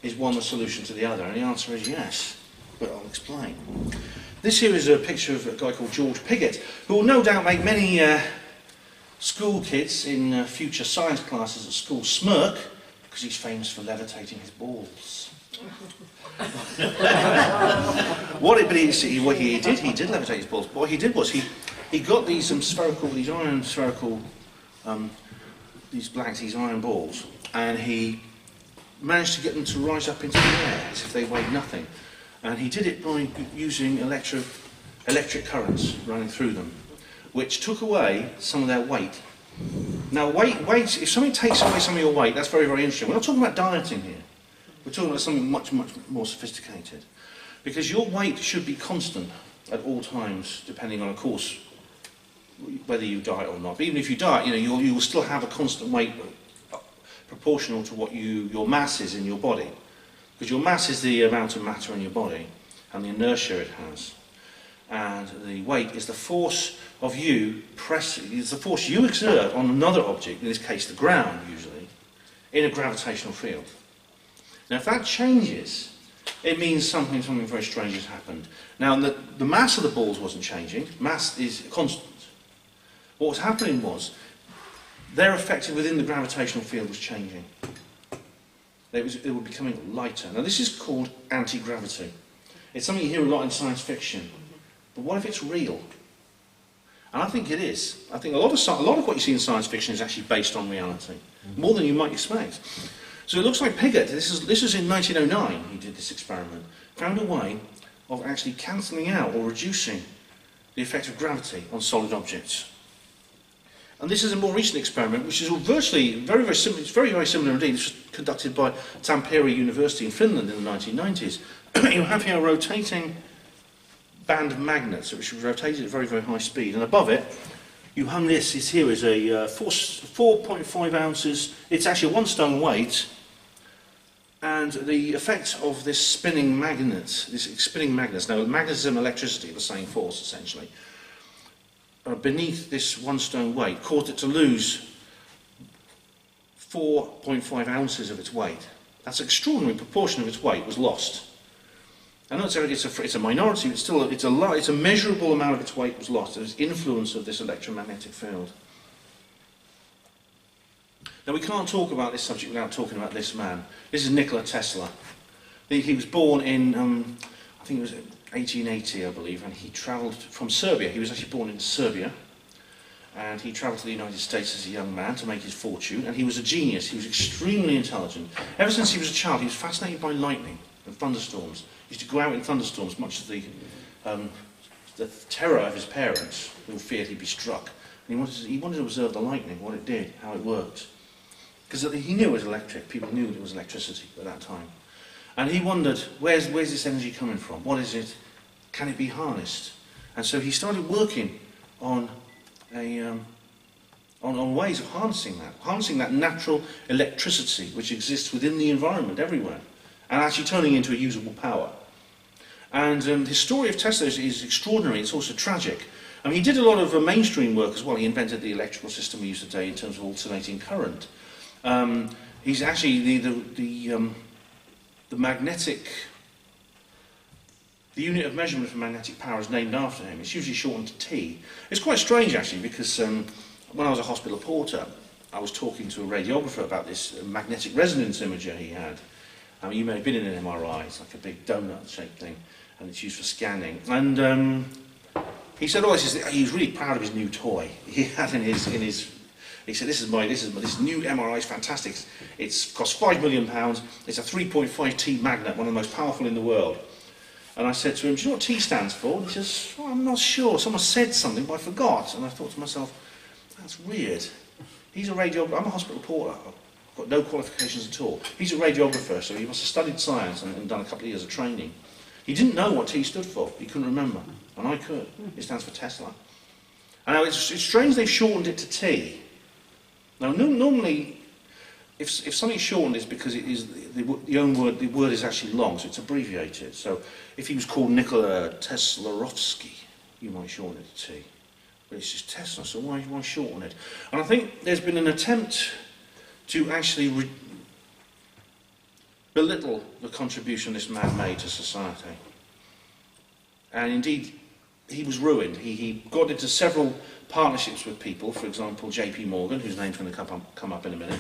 Speaker 3: Is one the solution to the other? And the answer is yes, but I'll explain. This here is a picture of a guy called George Pigott, who will no doubt make many school kids in future science classes at school smirk, because he's famous for levitating his balls. What he did levitate his balls. But what he did was he got these iron spherical, these iron balls, and he managed to get them to rise up into the air as if they weighed nothing. And he did it by using electric currents running through them, which took away some of their weight. Now, weight, if something takes away some of your weight, that's very, very interesting. We're not talking about dieting here. We're talking about something much, much more sophisticated. Because your weight should be constant at all times, depending on, of course, whether you diet or not. But even if you diet, you will still have a constant weight proportional to what your mass is in your body. Because your mass is the amount of matter in your body and the inertia it has. And the weight is the force of you is the force you exert on another object, in this case the ground usually, in a gravitational field. Now if that changes, it means something very strange has happened. Now the mass of the balls wasn't changing, mass is constant. What was happening was, their effect within the gravitational field was changing. It were becoming lighter. Now this is called anti-gravity. It's something you hear a lot in science fiction. But what if it's real? And I think it is. I think a lot of what you see in science fiction is actually based on reality, more than you might expect. So it looks like Pigott, this is in 1909 he did this experiment, found a way of actually cancelling out or reducing the effect of gravity on solid objects. And this is a more recent experiment, which is virtually very, very similar. It's very, very similar indeed. This was conducted by Tampere University in Finland in the 1990s. You have here rotating band magnets, which rotated at very, very high speed. And above it, you hung this. This here is a 4.5 ounces. It's actually a 1 stone weight. And the effect of this spinning magnets, now magnetism and electricity are the same force essentially, beneath this 1 stone weight caused it to lose 4.5 ounces of its weight. That's an extraordinary proportion of its weight was lost. I know it's a minority, but still it's a measurable amount of its weight was lost. There's influence of this electromagnetic field. Now we can't talk about this subject without talking about this man. This is Nikola Tesla. He was born in, I think it was 1880, I believe, and he travelled from Serbia. He was actually born in Serbia, and he travelled to the United States as a young man to make his fortune, and he was a genius. He was extremely intelligent. Ever since he was a child, he was fascinated by lightning and thunderstorms. He used to go out in thunderstorms, much to the terror of his parents, who feared he'd be struck. And he wanted to observe the lightning, what it did, how it worked. Because he knew it was electric. People knew it was electricity at that time. And he wondered, where's this energy coming from? What is it? Can it be harnessed? And so he started working on ways of harnessing that natural electricity which exists within the environment everywhere, and actually turning into a usable power. And the story of Tesla is extraordinary. It's also tragic. I mean, he did a lot of mainstream work as well. He invented the electrical system we use today in terms of alternating current. He's actually the magnetic. The unit of measurement for magnetic power is named after him. It's usually shortened to T. It's quite strange actually, because when I was a hospital porter, I was talking to a radiographer about this magnetic resonance imager he had. I mean, you may have been in an MRI. It's like a big donut-shaped thing, and it's used for scanning. And he said, "Oh, he was really proud of his new toy he had in his." He said, "This new MRI is fantastic. It's cost £5 million. It's a 3.5 T magnet, one of the most powerful in the world." And I said to him, "Do you know what T stands for?" And he says, "Oh, I'm not sure. Someone said something, but I forgot." And I thought to myself, "That's weird. He's a radiographer. I'm a hospital porter. I've got no qualifications at all. He's a radiographer, so he must have studied science and done a couple of years of training. He didn't know what T stood for. He couldn't remember. And I could. It stands for Tesla. And now it's strange they've shortened it to T. Now, normally, if something's shortened, it's because it is the word is actually long, so it's abbreviated. So if he was called Nikola Teslarovsky, you might shorten it to T. But it's just Tesla, so why shorten it? And I think there's been an attempt to actually belittle the contribution this man made to society. And indeed, he was ruined. He got into several partnerships with people, for example, J.P. Morgan, whose name's going to come up in a minute,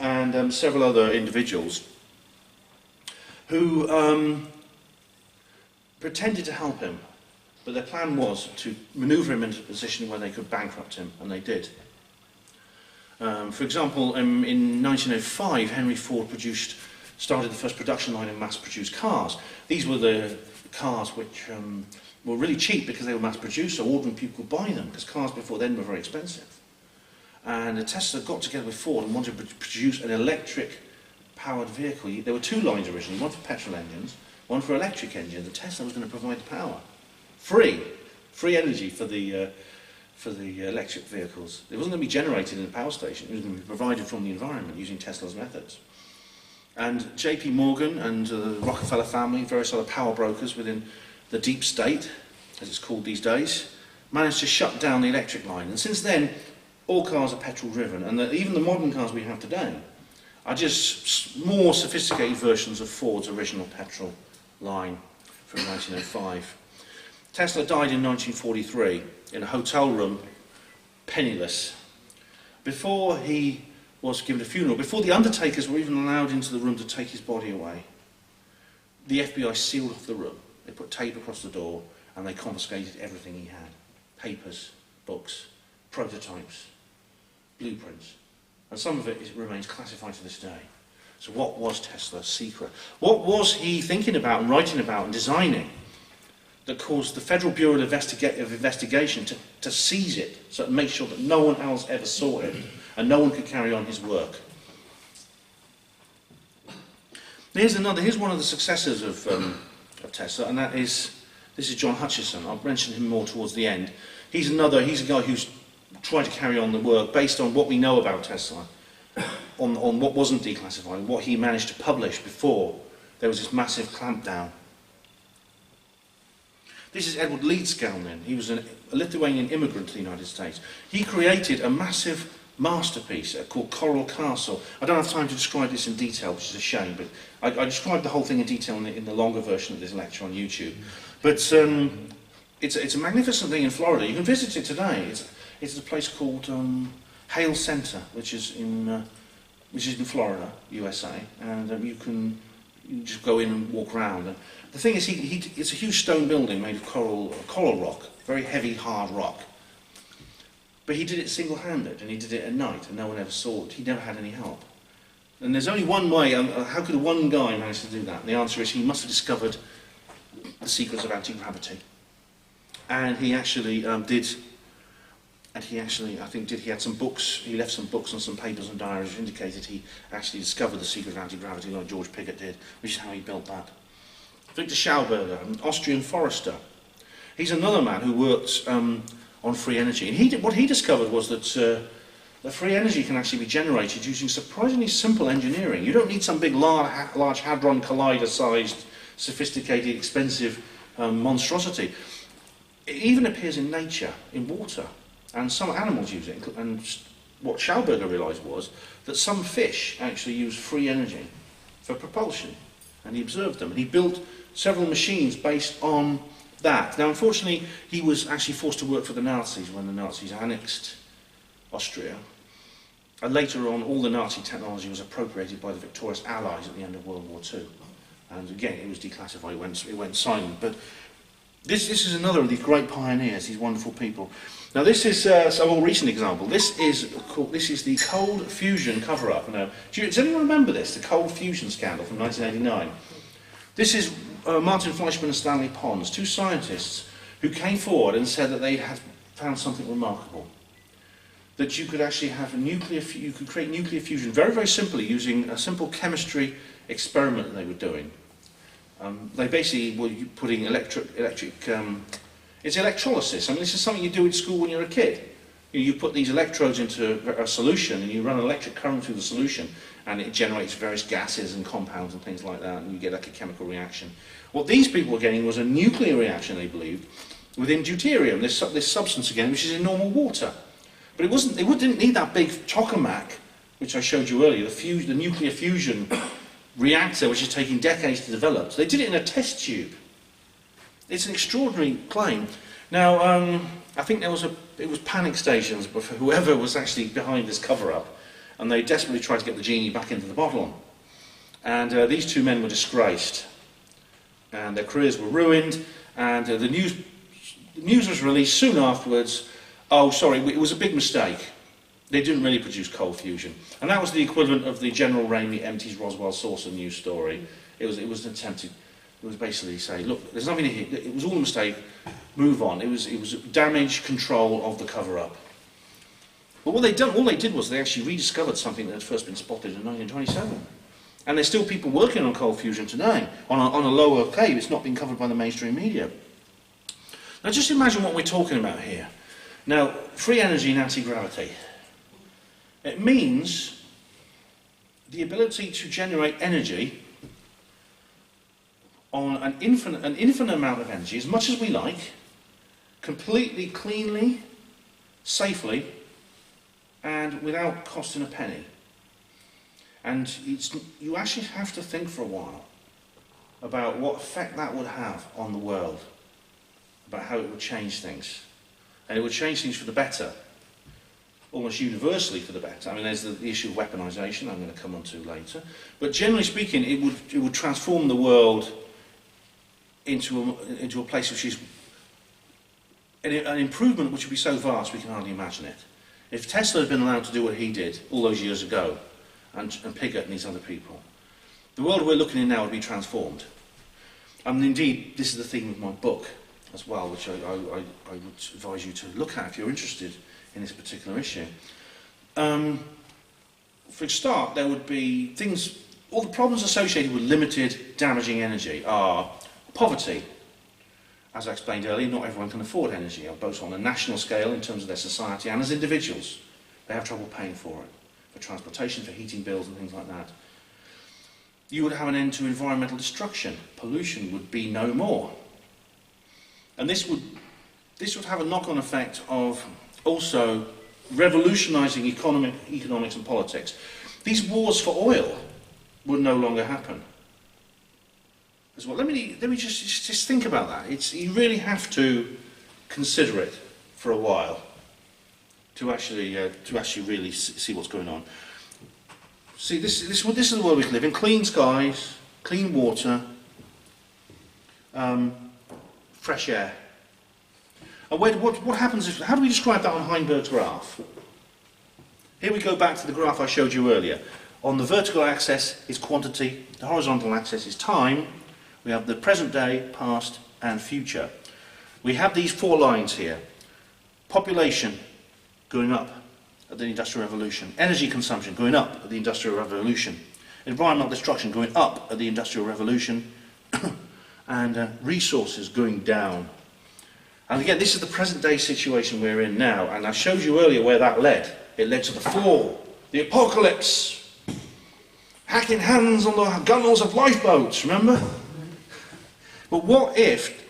Speaker 3: and several other individuals who pretended to help him. But their plan was to manoeuvre him into a position where they could bankrupt him, and they did. For example, in 1905, Henry Ford started the first production line of mass-produced cars. These were the cars which were really cheap because they were mass-produced, so ordinary people could buy them, because cars before then were very expensive. And Tesla got together with Ford and wanted to produce an electric-powered vehicle. There were two lines originally, one for petrol engines, one for electric engines. The Tesla was going to provide the power. Free energy for the electric vehicles. It wasn't going to be generated in a power station. It was going to be provided from the environment using Tesla's methods. And J.P. Morgan and the Rockefeller family, various other power brokers within the deep state, as it's called these days, managed to shut down the electric line. And since then, all cars are petrol-driven, and even the modern cars we have today are just more sophisticated versions of Ford's original petrol line from 1905. Tesla died in 1943 in a hotel room, penniless. Before he was given a funeral, before the undertakers were even allowed into the room to take his body away, the FBI sealed off the room. They put tape across the door and they confiscated everything he had. Papers, books, prototypes, blueprints. And some of it remains classified to this day. So what was Tesla's secret? What was he thinking about and writing about and designing that caused the Federal Bureau of Investigation to seize it, so to make sure that no one else ever saw it and no one could carry on his work? Here's one of the successors of Tesla, and this is John Hutchison. I'll mention him more towards the end. He's a guy who's tried to carry on the work based on what we know about Tesla, on what wasn't declassified, what he managed to publish before there was this massive clampdown. This is Edward Leedskalnin. He was a Lithuanian immigrant to the United States. He created a massive masterpiece called Coral Castle. I don't have time to describe this in detail, which is a shame, but I described the whole thing in detail in the longer version of this lecture on YouTube. But it's a magnificent thing in Florida. You can visit it today. It's a place called Hale Center, which is in Florida, USA, and you can just go in and walk around. And the thing is, it's a huge stone building made of coral rock, very heavy, hard rock. But he did it single-handed, and he did it at night, and no one ever saw it. He never had any help. And there's only one way. How could one guy manage to do that? And the answer is he must have discovered the secrets of anti-gravity. And he actually did. And he had some books. He left some books and some papers and diaries which indicated he actually discovered the secret of anti-gravity, like George Pigott did, which is how he built that. Victor Schauberger, an Austrian forester. He's another man who worked on free energy. And what he discovered was that free energy can actually be generated using surprisingly simple engineering. You don't need some big, large Hadron Collider-sized, sophisticated, expensive monstrosity. It even appears in nature, in water, and some animals use it. And what Schauberger realised was that some fish actually use free energy for propulsion, and he observed them, and he built several machines based on that. Now, unfortunately, he was actually forced to work for the Nazis when the Nazis annexed Austria, and later on all the Nazi technology was appropriated by the victorious Allies at the end of World War II, and again it was declassified, it went silent. But this is another of these great pioneers, these wonderful people. Now this is a more recent example. This is the cold fusion cover-up. Now, does anyone remember this, the cold fusion scandal from 1989? This is Martin Fleischmann and Stanley Pons, two scientists who came forward and said that they had found something remarkable. That you could actually have you could create nuclear fusion very, very simply using a simple chemistry experiment that they were doing. They basically were putting it's electrolysis. I mean, this is something you do in school when you're a kid. You put these electrodes into a solution and you run an electric current through the solution and it generates various gases and compounds and things like that, and you get like a chemical reaction. What these people were getting was a nuclear reaction, they believed, within deuterium, this substance again, which is in normal water. But they didn't need that big tokamak, which I showed you earlier, the nuclear fusion reactor, which is taking decades to develop. So they did it in a test tube. It's an extraordinary claim. Now, I think it was panic stations for whoever was actually behind this cover-up, and they desperately tried to get the genie back into the bottle. And these two men were disgraced, and their careers were ruined, and the news was released soon afterwards. Oh, sorry, it was a big mistake. They didn't really produce cold fusion. And that was the equivalent of the General Ramey empties Roswell saucer news story. It was an attempt to, it was basically say, look, there's nothing here, it was all a mistake, move on. It was damage control of the cover-up. But all they did was they actually rediscovered something that had first been spotted in 1927. And there's still people working on cold fusion today, on a lower scale. It's not been covered by the mainstream media. Now just imagine what we're talking about here. Now, free energy and anti-gravity. It means the ability to generate energy on an infinite amount of energy, as much as we like, completely, cleanly, safely, and without costing a penny. And you actually have to think for a while about what effect that would have on the world, about how it would change things. And it would change things for the better, almost universally for the better. I mean, there's the issue of weaponization I'm going to come on to later. But generally speaking, it would transform the world into a place which is an improvement which would be so vast we can hardly imagine it. If Tesla had been allowed to do what he did all those years ago, and Piggott and these other people, the world we're looking in now would be transformed. And indeed, this is the theme of my book as well, which I would advise you to look at if you're interested in this particular issue. For a start, there would be things, all the problems associated with limited, damaging energy are poverty. As I explained earlier, not everyone can afford energy, both on a national scale in terms of their society and as individuals. They have trouble paying for it, for transportation, for heating bills and things like that. You would have an end to environmental destruction. Pollution would be no more. And this would have a knock-on effect of also revolutionising economics and politics. These wars for oil would no longer happen. As well, let me just think about that. You really have to consider it for a while to actually really see what's going on. See, this is the world we live in: clean skies, clean water, fresh air. And what happens how do we describe that on Heinberg's graph? Here we go back to the graph I showed you earlier. On the vertical axis is quantity, the horizontal axis is time. We have the present day, past and future. We have these four lines here. Population going up at the Industrial Revolution. Energy consumption going up at the Industrial Revolution. Environmental destruction going up at the Industrial Revolution. And resources going down. And again, this is the present day situation we're in now. And I showed you earlier where that led. It led to the fall, the apocalypse. Hacking hands on the gunnels of lifeboats, remember? But what if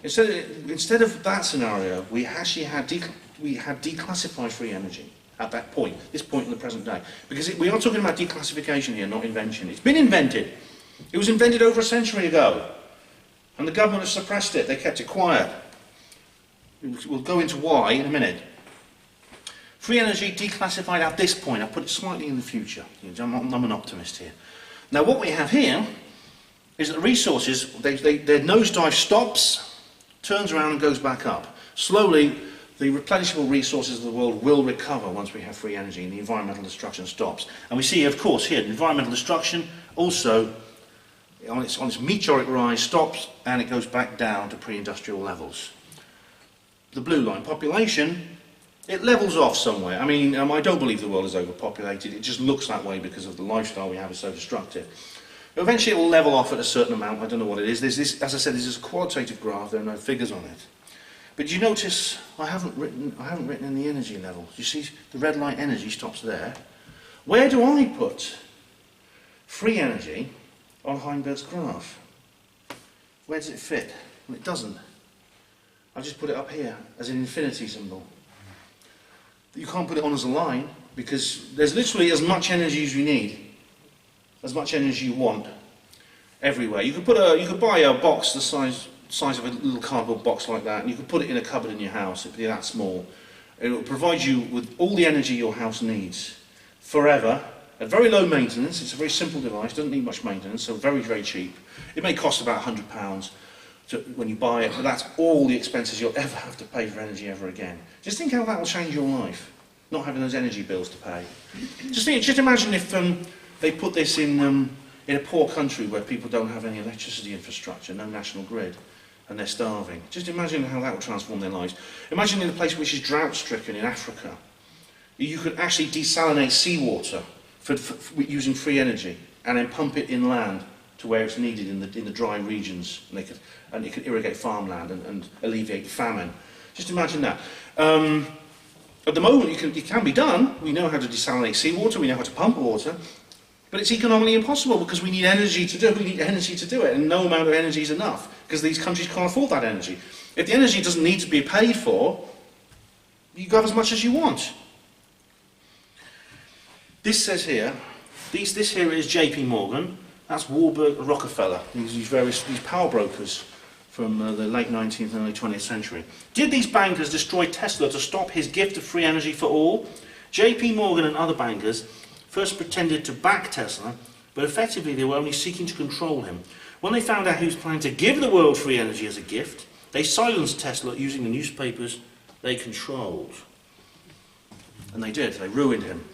Speaker 3: Instead of that scenario, we actually had declassified free energy at that point, this point in the present day. Because we are talking about declassification here, not invention. It's been invented. It was invented over a century ago. And the government has suppressed it. They kept it quiet. We'll go into why in a minute. Free energy declassified at this point. I'll put it slightly in the future. I'm an optimist here. Now what we have here is that the resources, their nosedive stops, turns around and goes back up. Slowly, the replenishable resources of the world will recover once we have free energy and the environmental destruction stops. And we see, of course, here, the environmental destruction also, on its meteoric rise, stops and it goes back down to pre-industrial levels. The blue line, population, it levels off somewhere. I mean, I don't believe the world is overpopulated. It just looks that way because of the lifestyle we have is so destructive. Eventually it will level off at a certain amount. I don't know what it is. There's this, as I said, this is a qualitative graph. There are no figures on it. But you notice I haven't written in the energy level. You see the red line energy stops there. Where do I put free energy on Heinberg's graph? Where does it fit? Well, it doesn't. I just put it up here as an infinity symbol. You can't put it on as a line because there's literally as much energy as you need, as much energy you want, everywhere. You could buy a box the size of a little cardboard box like that, and you could put it in a cupboard in your house. It'd be that small. It will provide you with all the energy your house needs forever at very low maintenance. It's a very simple device, doesn't need much maintenance, so very, very cheap. It may cost about £100 when you buy it, but that's all the expenses you'll ever have to pay for energy ever again. Just think how that will change your life, not having those energy bills to pay. Just imagine if they put this in a poor country where people don't have any electricity infrastructure, no national grid, and they're starving. Just imagine how that would transform their lives. Imagine in a place which is drought-stricken in Africa, you could actually desalinate seawater for using free energy and then pump it inland to where it's needed in the dry regions, and it could irrigate farmland and alleviate famine. Just imagine that. At the moment, it can be done. We know how to desalinate seawater, we know how to pump water, but it's economically impossible because we need energy to do it. We need energy to do it, and no amount of energy is enough because these countries can't afford that energy. If the energy doesn't need to be paid for, you can have as much as you want. This says here, this here is JP Morgan. That's Warburg Rockefeller, these power brokers from the late 19th and early 20th century. Did these bankers destroy Tesla to stop his gift of free energy for all? JP Morgan and other bankers first pretended to back Tesla, but effectively they were only seeking to control him. When they found out he was planning to give the world free energy as a gift, they silenced Tesla using the newspapers they controlled. And they did, they ruined him.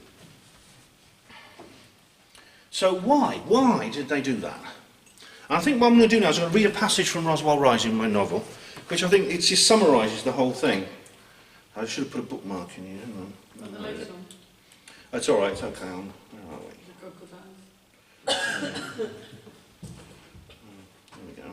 Speaker 3: So why did they do that? And I think what I'm going to do now is I'm going to read a passage from Roswell Rising, my novel, which I think it just summarises the whole thing. I should have put a bookmark in here. Hang on. That's all right. It's okay. Where are we? There we go.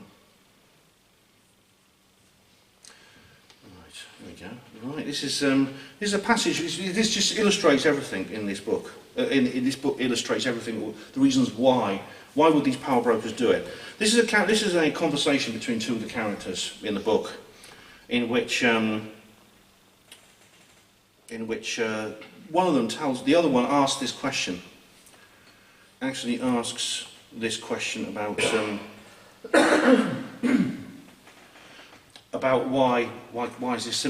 Speaker 3: Right. There we go. Right. This is a passage. This just illustrates everything in this book. In this book illustrates everything, the reasons why. Why would these power brokers do it? This is a conversation between two of the characters in the book, in which one of them tells the other one asks this question. Actually, asks this question about about why is this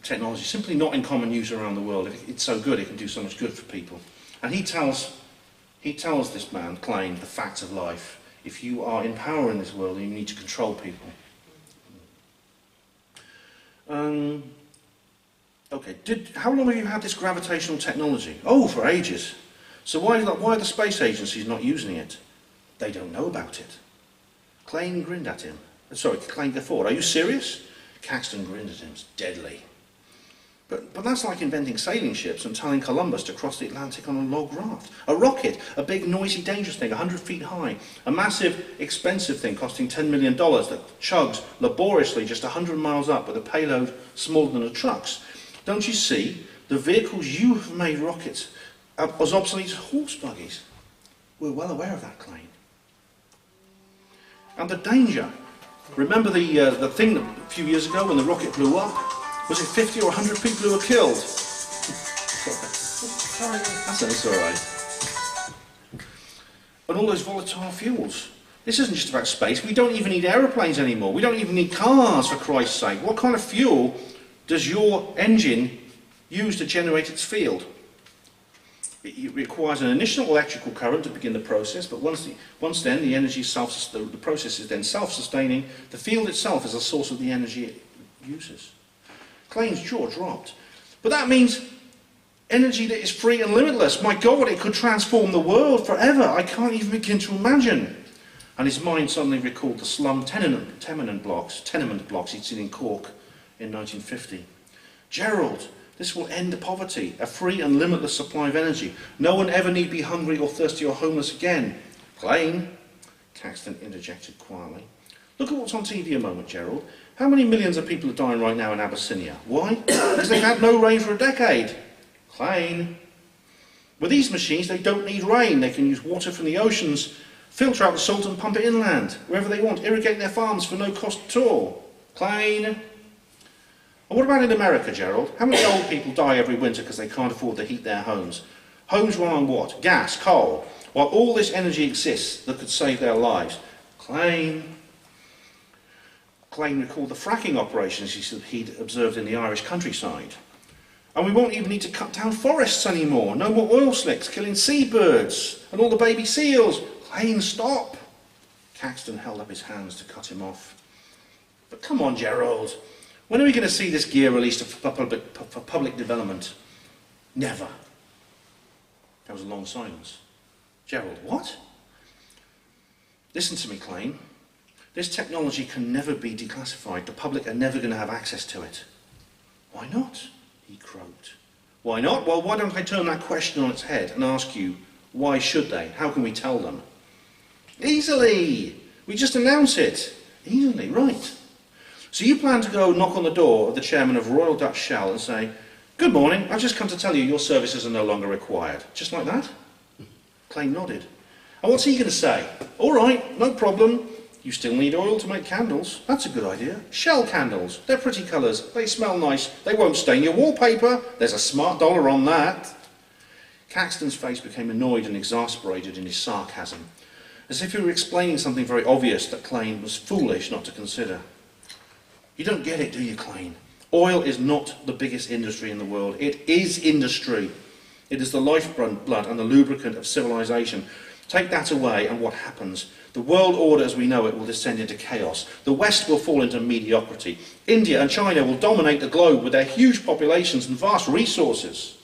Speaker 3: technology simply not in common use around the world? If it's so good, it can do so much good for people. And he tells this man, Klein, the facts of life. If you are in power in this world, you need to control people. Okay, how long have you had this gravitational technology? Oh, for ages. So why are the space agencies not using it? They don't know about it. Klein grinned at him. Sorry, Klein guffawed. Are you serious? Caxton grinned at him. It's deadly. But that's like inventing sailing ships and telling Columbus to cross the Atlantic on a log raft. A rocket, a big, noisy, dangerous thing, 100 feet high. A massive, expensive thing costing $10 million that chugs laboriously just 100 miles up with a payload smaller than a truck's. Don't you see? The vehicles you have made rockets are as obsolete as horse buggies. We're well aware of that, Klein. And the danger Remember the thing that a few years ago when the rocket blew up? Was it 50 or 100 people who were killed?
Speaker 2: Sorry.
Speaker 3: That's all right. And all those volatile fuels. This isn't just about space. We don't even need aeroplanes anymore. We don't even need cars, for Christ's sake. What kind of fuel does your engine use to generate its field? It requires an initial electrical current to begin the process, but once then the process is then self-sustaining. The field itself is the source of the energy it uses. Klein's jaw dropped. But that means energy that is free and limitless. My God, it could transform the world forever. I can't even begin to imagine. And his mind suddenly recalled the slum tenement blocks he'd seen in Cork in 1950. Gerald, this will end the poverty, a free and limitless supply of energy. No one ever need be hungry or thirsty or homeless again. Klein, Caxton interjected quietly. Look at what's on TV a moment, Gerald. How many millions of people are dying right now in Abyssinia? Why? Because they've had no rain for a decade. Klein. With these machines, they don't need rain. They can use water from the oceans, filter out the salt and pump it inland, wherever they want, irrigate their farms for no cost at all. Klein. And what about in America, Gerald? How many old people die every winter because they can't afford to heat their homes? Homes run on what? Gas, coal. While all this energy exists that could save their lives. Klein recalled the fracking operations he'd observed in the Irish countryside. And we won't even need to cut down forests anymore. No more oil slicks killing seabirds and all the baby seals. Klein, stop! Caxton held up his hands to cut him off. But come on, Gerald. When are we going to see this gear released for public development? Never. There was a long silence. Gerald, what? Listen to me, Klein. This technology can never be declassified. The public are never going to have access to it. Why not? He croaked. Why not? Well, why don't I turn that question on its head and ask you, why should they? How can we tell them? Easily! We just announce it. Easily, right. So you plan to go knock on the door of the chairman of Royal Dutch Shell and say, "Good morning, I've just come to tell you your services are no longer required." Just like that? Klein nodded. And what's he going to say? "All right, no problem. You still need oil to make candles. That's a good idea. Shell candles. They're pretty colours. They smell nice. They won't stain your wallpaper. There's a smart dollar on that." Caxton's face became annoyed and exasperated in his sarcasm, as if he were explaining something very obvious that Klein was foolish not to consider. You don't get it, do you, Klein? Oil is not the biggest industry in the world. It is industry. It is the lifeblood and the lubricant of civilization. Take that away and what happens? The world order as we know it will descend into chaos. The West will fall into mediocrity. India and China will dominate the globe with their huge populations and vast resources.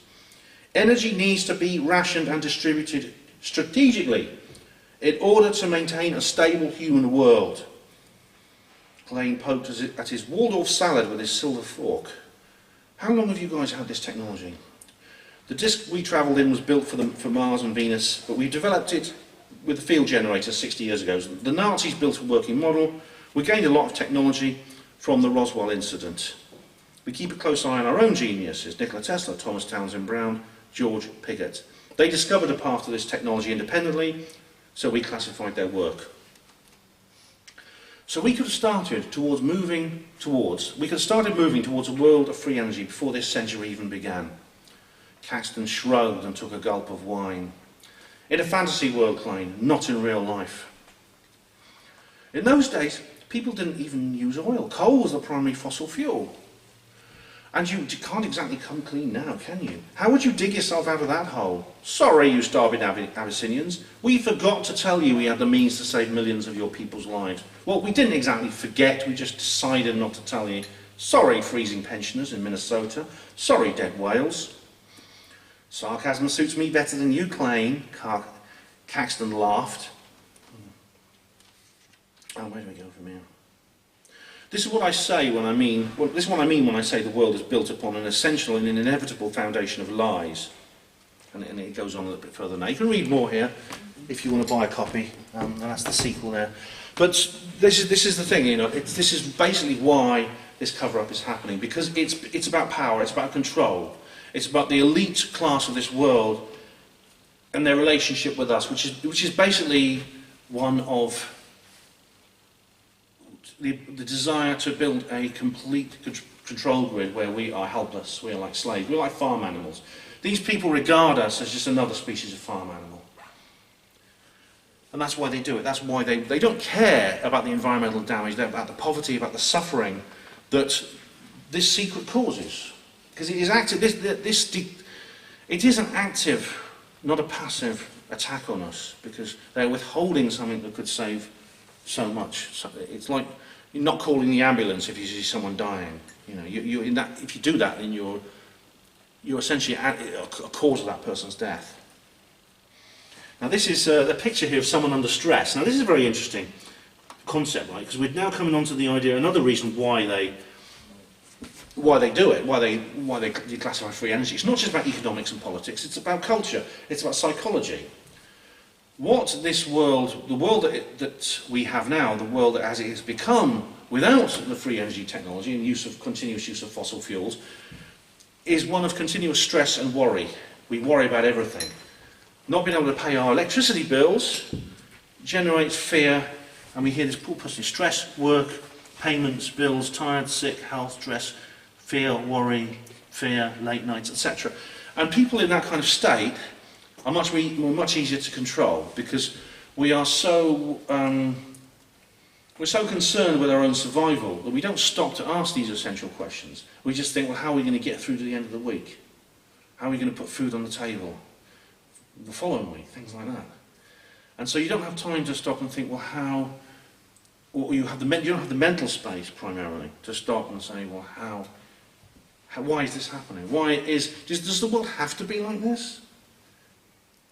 Speaker 3: Energy needs to be rationed and distributed strategically in order to maintain a stable human world. Klein poked at his Waldorf salad with his silver fork. How long have you guys had this technology? The disk we travelled in was built for Mars and Venus, but we developed it with the field generator 60 years ago. The Nazis built a working model. We gained a lot of technology from the Roswell incident. We keep a close eye on our own geniuses, Nikola Tesla, Thomas Townsend Brown, George Pigott. They discovered a path to this technology independently, so we classified their work. So we could have started moving towards a world of free energy before this century even began. Caxton shrugged and took a gulp of wine. In a fantasy world, Klein, not in real life. In those days, people didn't even use oil. Coal was the primary fossil fuel. And you can't exactly come clean now, can you? How would you dig yourself out of that hole? Sorry, you starving Abyssinians. We forgot to tell you we had the means to save millions of your people's lives. Well, we didn't exactly forget, we just decided not to tell you. Sorry, freezing pensioners in Minnesota. Sorry, dead whales. Sarcasm suits me better than you, Klein. Caxton laughed. Oh, where do we go from here? This is what I say when I mean. This is what I mean when I say the world is built upon an essential and an inevitable foundation of lies. And it goes on a little bit further now. You can read more here if you want to buy a copy. And that's the sequel there. But this is the thing, you know. This is basically why this cover-up is happening, because it's about power. It's about control. It's about the elite class of this world and their relationship with us, which is basically one of the desire to build a complete control grid where we are helpless, we are like slaves, we're like farm animals. These people regard us as just another species of farm animal. And that's why they do it. That's why they don't care about the environmental damage, about the poverty, about the suffering that this secret causes. Because it is active, it is an active, not a passive attack on us, because they're withholding something that could save so much. So it's like you're not calling the ambulance if you see someone dying. You know, if you do that, then you're essentially a cause of that person's death. Now this is the picture here of someone under stress. Now this is a very interesting concept, right? Because we're now coming on to the idea, another reason why they do it, why they declassify free energy. It's not just about economics and politics, it's about culture, it's about psychology. What this world, the world that we have now, the world as it has become without the free energy technology and continuous use of fossil fuels, is one of continuous stress and worry. We worry about everything. Not being able to pay our electricity bills generates fear, and we hear this poor person: stress, work, payments, bills, tired, sick, health, stress, fear, worry, fear, late nights, etc. And people in that kind of state are much easier to control, because we are so we're so concerned with our own survival that we don't stop to ask these essential questions. We just think, well, how are we going to get through to the end of the week? How are we going to put food on the table the following week? Things like that. And so you don't have time to stop and think, well, how? Or you don't have the mental space primarily to stop and say, well, why is this happening? Does the world have to be like this?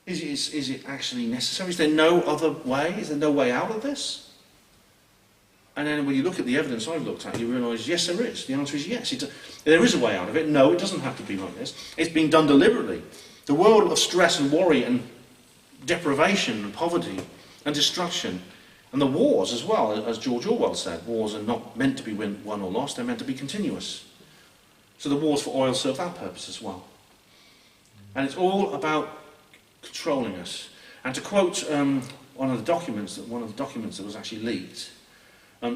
Speaker 3: Is it actually necessary? Is there no other way? Is there no way out of this? And then when you look at the evidence I've looked at, you realise, yes, there is. The answer is yes. There is a way out of it. No, it doesn't have to be like this. It's being done deliberately. The world of stress and worry and deprivation and poverty and destruction, and the wars as well, as George Orwell said, wars are not meant to be won or lost, they're meant to be continuous. So the wars for oil serve that purpose as well. And it's all about controlling us. And to quote one of the documents that was actually leaked,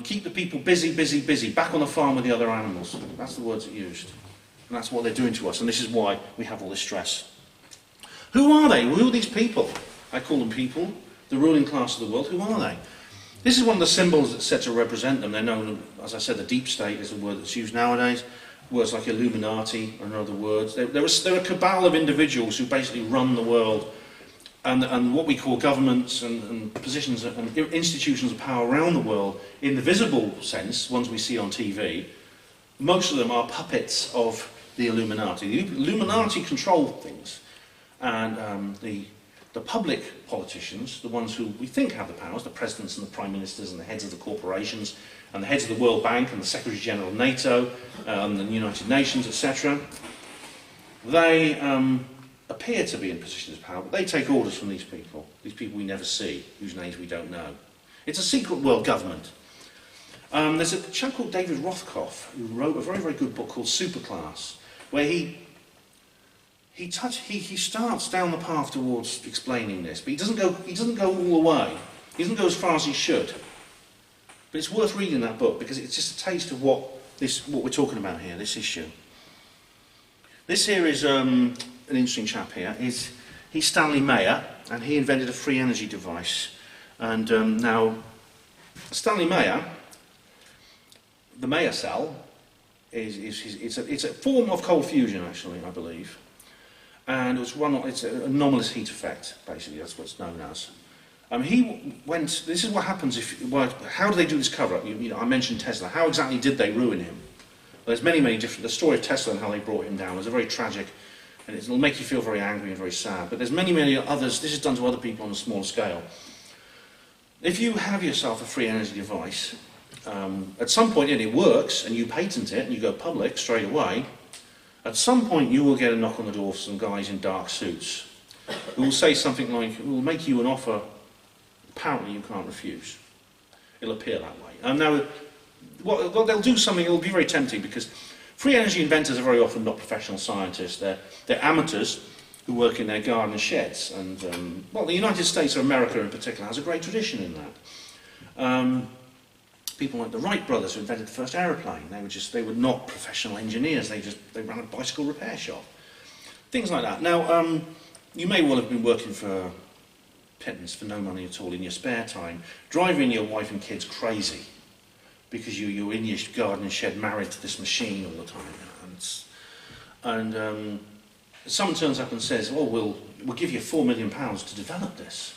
Speaker 3: keep the people busy, busy, busy, back on the farm with the other animals. That's the words it used. And that's what they're doing to us, and this is why we have all this stress. Who are they? Who are these people? I call them people, the ruling class of the world. Who are they? This is one of the symbols that's said to represent them. They're known, as I said, the deep state is a word that's used nowadays. Words like Illuminati and other words. They're a cabal of individuals who basically run the world, and what we call governments and positions and institutions of power around the world, in the visible sense, ones we see on TV, most of them are puppets of the Illuminati. The Illuminati control things, and the public politicians, the ones who we think have the powers, the presidents and the prime ministers and the heads of the corporations and the heads of the World Bank and the Secretary General of NATO and the United Nations, etc., they appear to be in positions of power, but they take orders from these people we never see, whose names we don't know. It's a secret world government. There's a chap called David Rothkopf who wrote a very, very good book called Superclass, where he starts down the path towards explaining this, but he doesn't go all the way. He doesn't go as far as he should. But it's worth reading that book, because it's just a taste of what we're talking about here, this issue. This here is an interesting chap here. He's Stanley Meyer, and he invented a free energy device. And now, Stanley Meyer, the Meyer cell, it's a form of cold fusion, actually, I believe. And it's an anomalous heat effect, basically, that's what it's known as. This is what happens how do they do this cover-up? I mentioned Tesla. How exactly did they ruin him? Well, there's many, many different... The story of Tesla and how they brought him down is a very tragic, and it'll make you feel very angry and very sad. But there's many, many others. This is done to other people on a smaller scale. If you have yourself a free energy device, at some point, and it works, and you patent it, and you go public straight away, at some point you will get a knock on the door from some guys in dark suits who will say something like, who will make you an offer apparently you can't refuse. It'll appear that way. And now, they'll do something, it'll be very tempting, because free energy inventors are very often not professional scientists. They're amateurs who work in their garden sheds. And, the United States, or America in particular, has a great tradition in that. people like the Wright brothers who invented the first aeroplane. They were not professional engineers. They ran a bicycle repair shop. Things like that. Now, you may well have been working for pittance, for no money at all, in your spare time, driving your wife and kids crazy because you're in your garden shed married to this machine all the time. And someone turns up and says, "Oh, we'll give you £4 million to develop this,"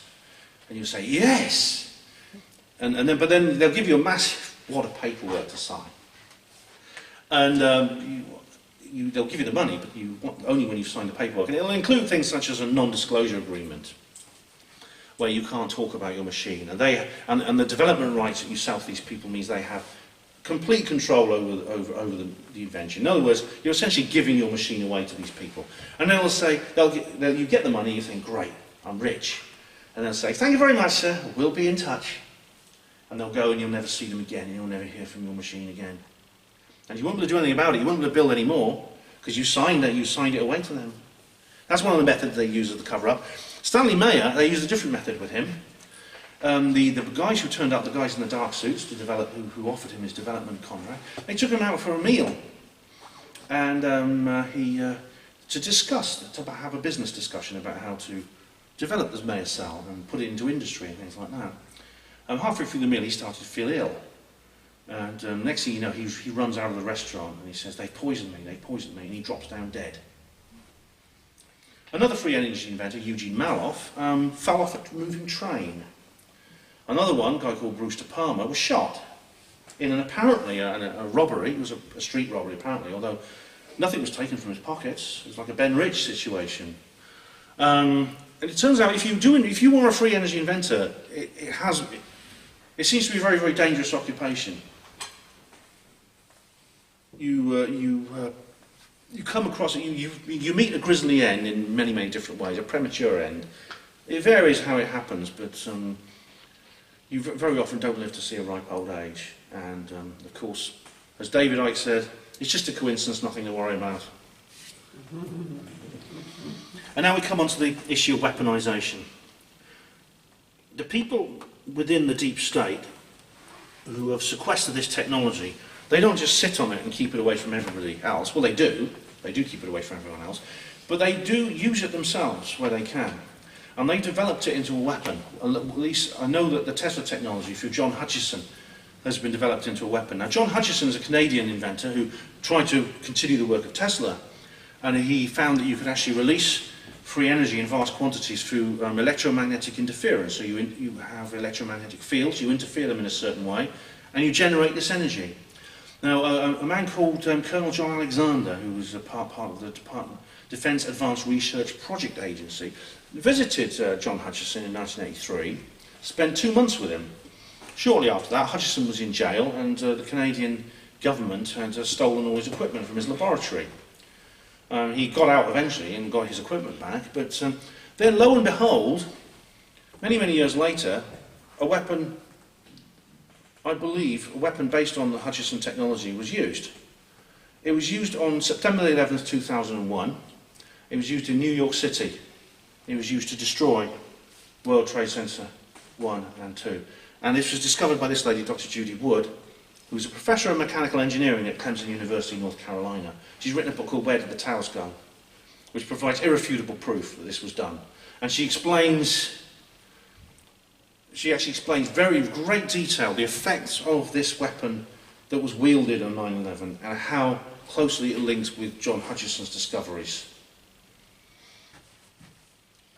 Speaker 3: and you say, "Yes." But then they'll give you a massive wad of paperwork to sign, and they'll give you the money, but only when you've signed the paperwork. And it'll include things such as a non-disclosure agreement, where you can't talk about your machine, and the development rights that you sell to these people means they have complete control over the invention. In other words, you're essentially giving your machine away to these people, and they'll say you get the money. You think, "Great, I'm rich," and they'll say, "Thank you very much, sir. We'll be in touch." And they'll go and you'll never see them again, and you'll never hear from your machine again. And you won't be able to do anything about it, you won't be able to build any more, because you signed it away to them. That's one of the methods they use as the cover-up. Stanley Mayer, they used a different method with him. The guys who turned up, the guys in the dark suits to develop, who offered him his development contract, they took him out for a meal. And to have a business discussion about how to develop this Mayer cell and put it into industry and things like that. Halfway through the meal, he started to feel ill. And next thing you know, he runs out of the restaurant and he says, "They've poisoned me, and he drops down dead. Another free energy inventor, Eugene Maloff, fell off a moving train. Another one, a guy called Brewster Palmer, was shot in apparently a robbery. It was a street robbery, apparently, although nothing was taken from his pockets. It was like a Ben Rich situation. And it turns out, if you are a free energy inventor, it seems to be a very, very dangerous occupation. You come across it. You meet a grisly end in many, many different ways. A premature end. It varies how it happens, but you very often don't live to see a ripe old age. And of course, as David Icke said, it's just a coincidence, nothing to worry about. And now we come on to the issue of weaponisation. The people within the deep state who have sequestered this technology, they don't just sit on it and keep it away from everybody else. Well, they do keep it away from everyone else, but they do use it themselves where they can. And they developed it into a weapon. At least I know that the Tesla technology through John Hutchison has been developed into a weapon. Now, John Hutchison is a Canadian inventor who tried to continue the work of Tesla, and he found that you could actually release free energy in vast quantities through electromagnetic interference. So you have electromagnetic fields, you interfere them in a certain way, and you generate this energy. Now, a man called Colonel John Alexander, who was a part of the Defence Advanced Research Project Agency, visited John Hutchison in 1983, spent 2 months with him. Shortly after that, Hutchison was in jail, and the Canadian government had stolen all his equipment from his laboratory. He got out eventually and got his equipment back, but then lo and behold, many, many years later, a weapon, I believe, a weapon based on the Hutchison technology was used. It was used on September 11th, 2001. It was used in New York City. It was used to destroy World Trade Center 1 and 2. And this was discovered by this lady, Dr. Judy Wood, who's a professor of mechanical engineering at Clemson University, North Carolina. She's written a book called Where Did the Towers Go?, which provides irrefutable proof that this was done. And she actually explains very great detail the effects of this weapon that was wielded on 9/11 and how closely it links with John Hutchison's discoveries.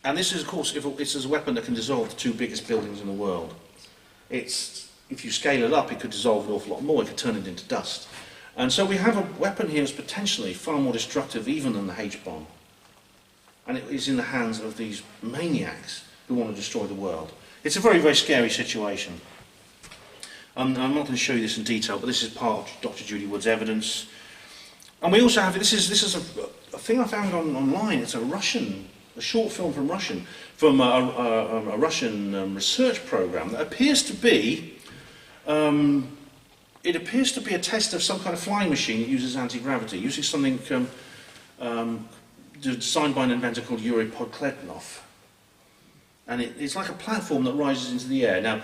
Speaker 3: And this is, of course, it's a weapon that can dissolve the 2 biggest buildings in the world. If you scale it up, it could dissolve an awful lot more. It could turn it into dust. And so we have a weapon here that's potentially far more destructive even than the H-bomb. And it is in the hands of these maniacs who want to destroy the world. It's a very, very scary situation. I'm not going to show you this in detail, but this is part of Dr. Judy Wood's evidence. And we also have, this is a thing I found online. It's a short film from a Russian research program that appears to be a test of some kind of flying machine that uses anti-gravity, using something designed by an inventor called Yuri Podkletnov. And it's like a platform that rises into the air. Now,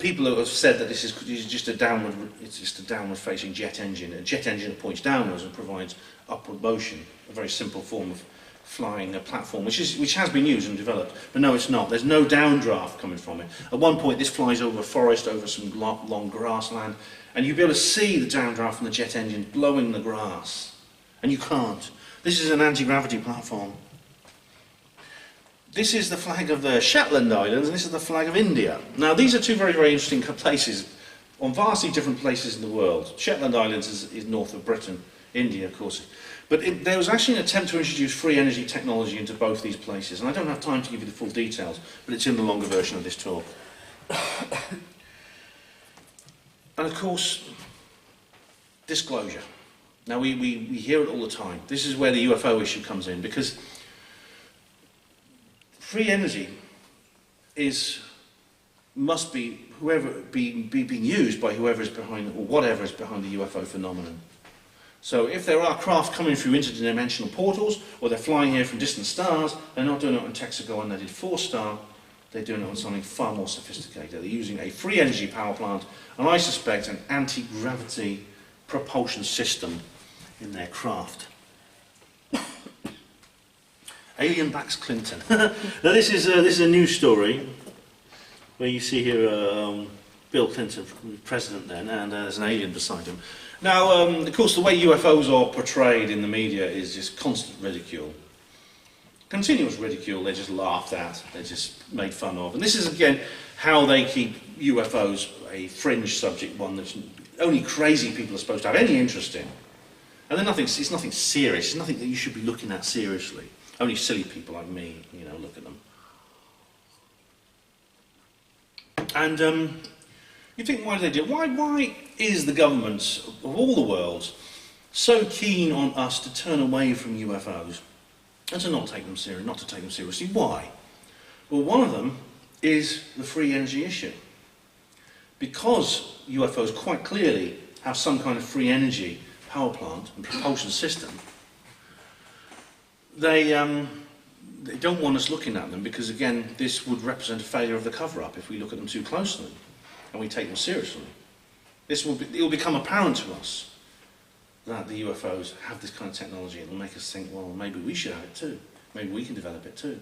Speaker 3: people have said that this is just a downward, it's just a downward-facing jet engine. A jet engine that points downwards and provides upward motion, a very simple form of flying a platform, which has been used and developed. But no, it's not. There's no downdraft coming from it. At one point, this flies over a forest, over some long grassland, and you'll be able to see the downdraft from the jet engine blowing the grass. And you can't. This is an anti-gravity platform. This is the flag of the Shetland Islands, and this is the flag of India. Now, these are two very, very interesting places, on vastly different places in the world. Shetland Islands is north of Britain, India, of course. But there was actually an attempt to introduce free energy technology into both these places, and I don't have time to give you the full details, but it's in the longer version of this talk. And of course, disclosure. Now, we hear it all the time. This is where the UFO issue comes in, because free energy must be being used by whoever is behind, or whatever is behind the UFO phenomenon. So if there are craft coming through interdimensional portals, or they're flying here from distant stars, they're not doing it on Texaco Unleaded 4-star, they're doing it on something far more sophisticated. They're using a free energy power plant, and I suspect an anti-gravity propulsion system in their craft. Alien backs Clinton. Now this is a news story where you see here Bill Clinton, president then, and there's an alien beside him. Now, of course, the way UFOs are portrayed in the media is just constant ridicule. Continuous ridicule, they're just laughed at, they're just made fun of. And this is, again, how they keep UFOs a fringe subject, one that only crazy people are supposed to have any interest in. And it's nothing serious, it's nothing that you should be looking at seriously. Only silly people like me, look at them. And you think, why do they do it? Why is the government of all the world so keen on us to turn away from UFOs and to not take them seriously? Why? Well, one of them is the free energy issue. Because UFOs quite clearly have some kind of free energy power plant and propulsion system, they don't want us looking at them because, again, this would represent a failure of the cover-up if we look at them too closely and we take them seriously. It will become apparent to us that the UFOs have this kind of technology. It will make us think, well, maybe we should have it too. Maybe we can develop it too.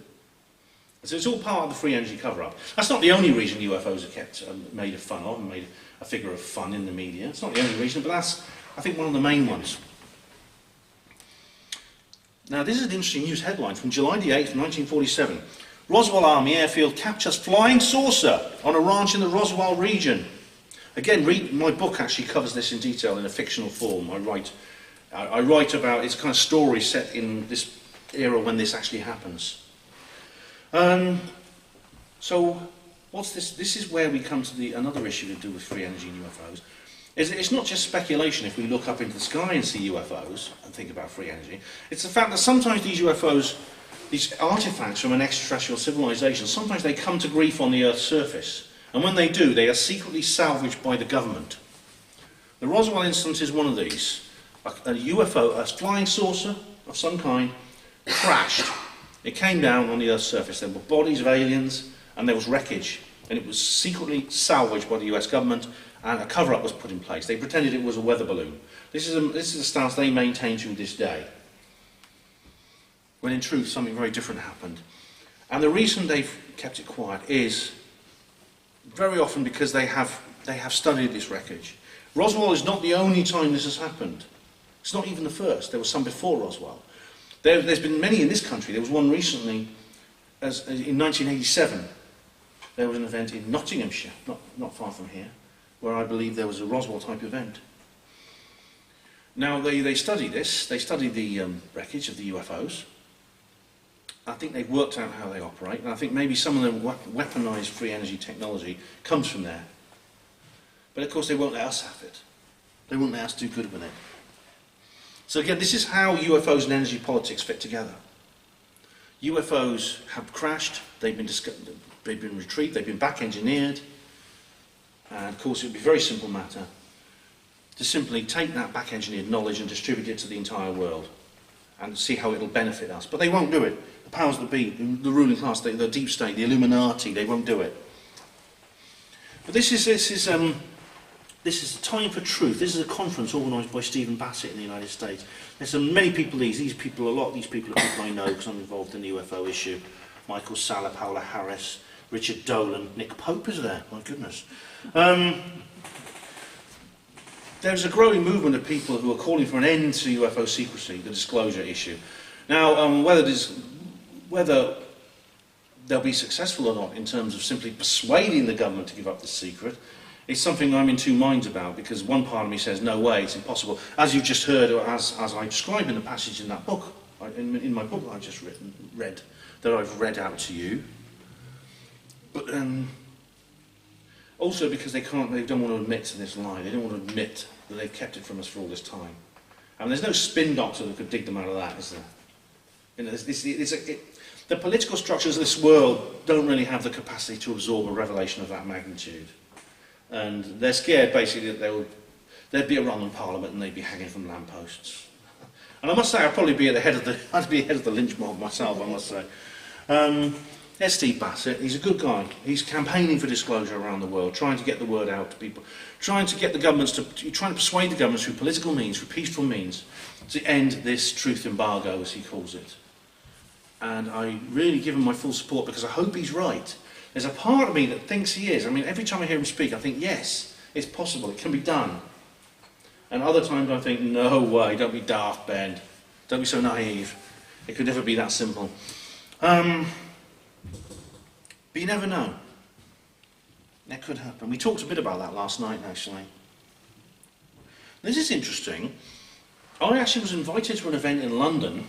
Speaker 3: So it's all part of the free energy cover-up. That's not the only reason UFOs are kept made fun of and made a figure of fun in the media. It's not the only reason, but that's, I think, one of the main ones. Now, this is an interesting news headline from July the 8th, 1947. Roswell Army Airfield captures flying saucer on a ranch in the Roswell region. Again, my book actually covers this in detail in a fictional form. I write about its kind of story set in this era when this actually happens. So, what's this? This is where we come to another issue to do with free energy and UFOs. It's not just speculation if we look up into the sky and see UFOs and think about free energy. It's the fact that sometimes these UFOs, these artifacts from an extraterrestrial civilization, sometimes they come to grief on the Earth's surface. And when they do, they are secretly salvaged by the government. The Roswell instance is one of these. A UFO, a flying saucer of some kind, crashed. It came down on the Earth's surface. There were bodies of aliens and there was wreckage. And it was secretly salvaged by the US government, and a cover-up was put in place. They pretended it was a weather balloon. This is a stance they maintain to this day, when in truth something very different happened. And the reason they've kept it quiet is very often because they have studied this wreckage. Roswell is not the only time this has happened. It's not even the first. There was some before Roswell. There's been many in this country. There was one recently, in 1987. There was an event in Nottinghamshire, not far from here, where I believe there was a Roswell-type event. Now, they studied this. They studied the wreckage of the UFOs. I think they've worked out how they operate, and I think maybe some of the weaponized free energy technology comes from there. But of course, they won't let us have it. They won't let us do good with it. So again, this is how UFOs and energy politics fit together. UFOs have crashed, they've been retrieved, they've been back-engineered, and of course it would be a very simple matter to simply take that back-engineered knowledge and distribute it to the entire world and see how it'll benefit us. But they won't do it. The powers that be, the ruling class, the deep state, the Illuminati, they won't do it. But this is Time for Truth. This is a conference organised by Stephen Bassett in the United States. There's many people. These people, a lot of these people are people I know because I'm involved in the UFO issue. Michael Salla, Paola Harris, Richard Dolan, Nick Pope is there. My goodness. There's a growing movement of people who are calling for an end to UFO secrecy, the disclosure issue. Now, whether they'll be successful or not in terms of simply persuading the government to give up this secret is something I'm in two minds about, because one part of me says, no way, it's impossible. As you've just heard, or as I describe in the passage in that book, in my book that I've just read, that I've read out to you, but also because they don't want to admit to this lie. They don't want to admit that they've kept it from us for all this time. And there's no spin doctor that could dig them out of that, is there? You know, the political structures of this world don't really have the capacity to absorb a revelation of that magnitude. And they're scared, basically, that there'd be a run on Parliament and they'd be hanging from lampposts. And I must say, I'd probably be at the head of the lynch mob myself, I must say. There's Steve Bassett. He's a good guy. He's campaigning for disclosure around the world, trying to get the word out to people, trying to persuade the governments through political means, through peaceful means, to end this truth embargo, as he calls it. And I really give him my full support because I hope he's right. There's a part of me that thinks he is. I mean, every time I hear him speak, I think, yes, it's possible, it can be done. And other times I think, no way, don't be daft, Ben. Don't be so naive. It could never be that simple. But you never know. That could happen. We talked a bit about that last night, actually. This is interesting. I actually was invited to an event in London.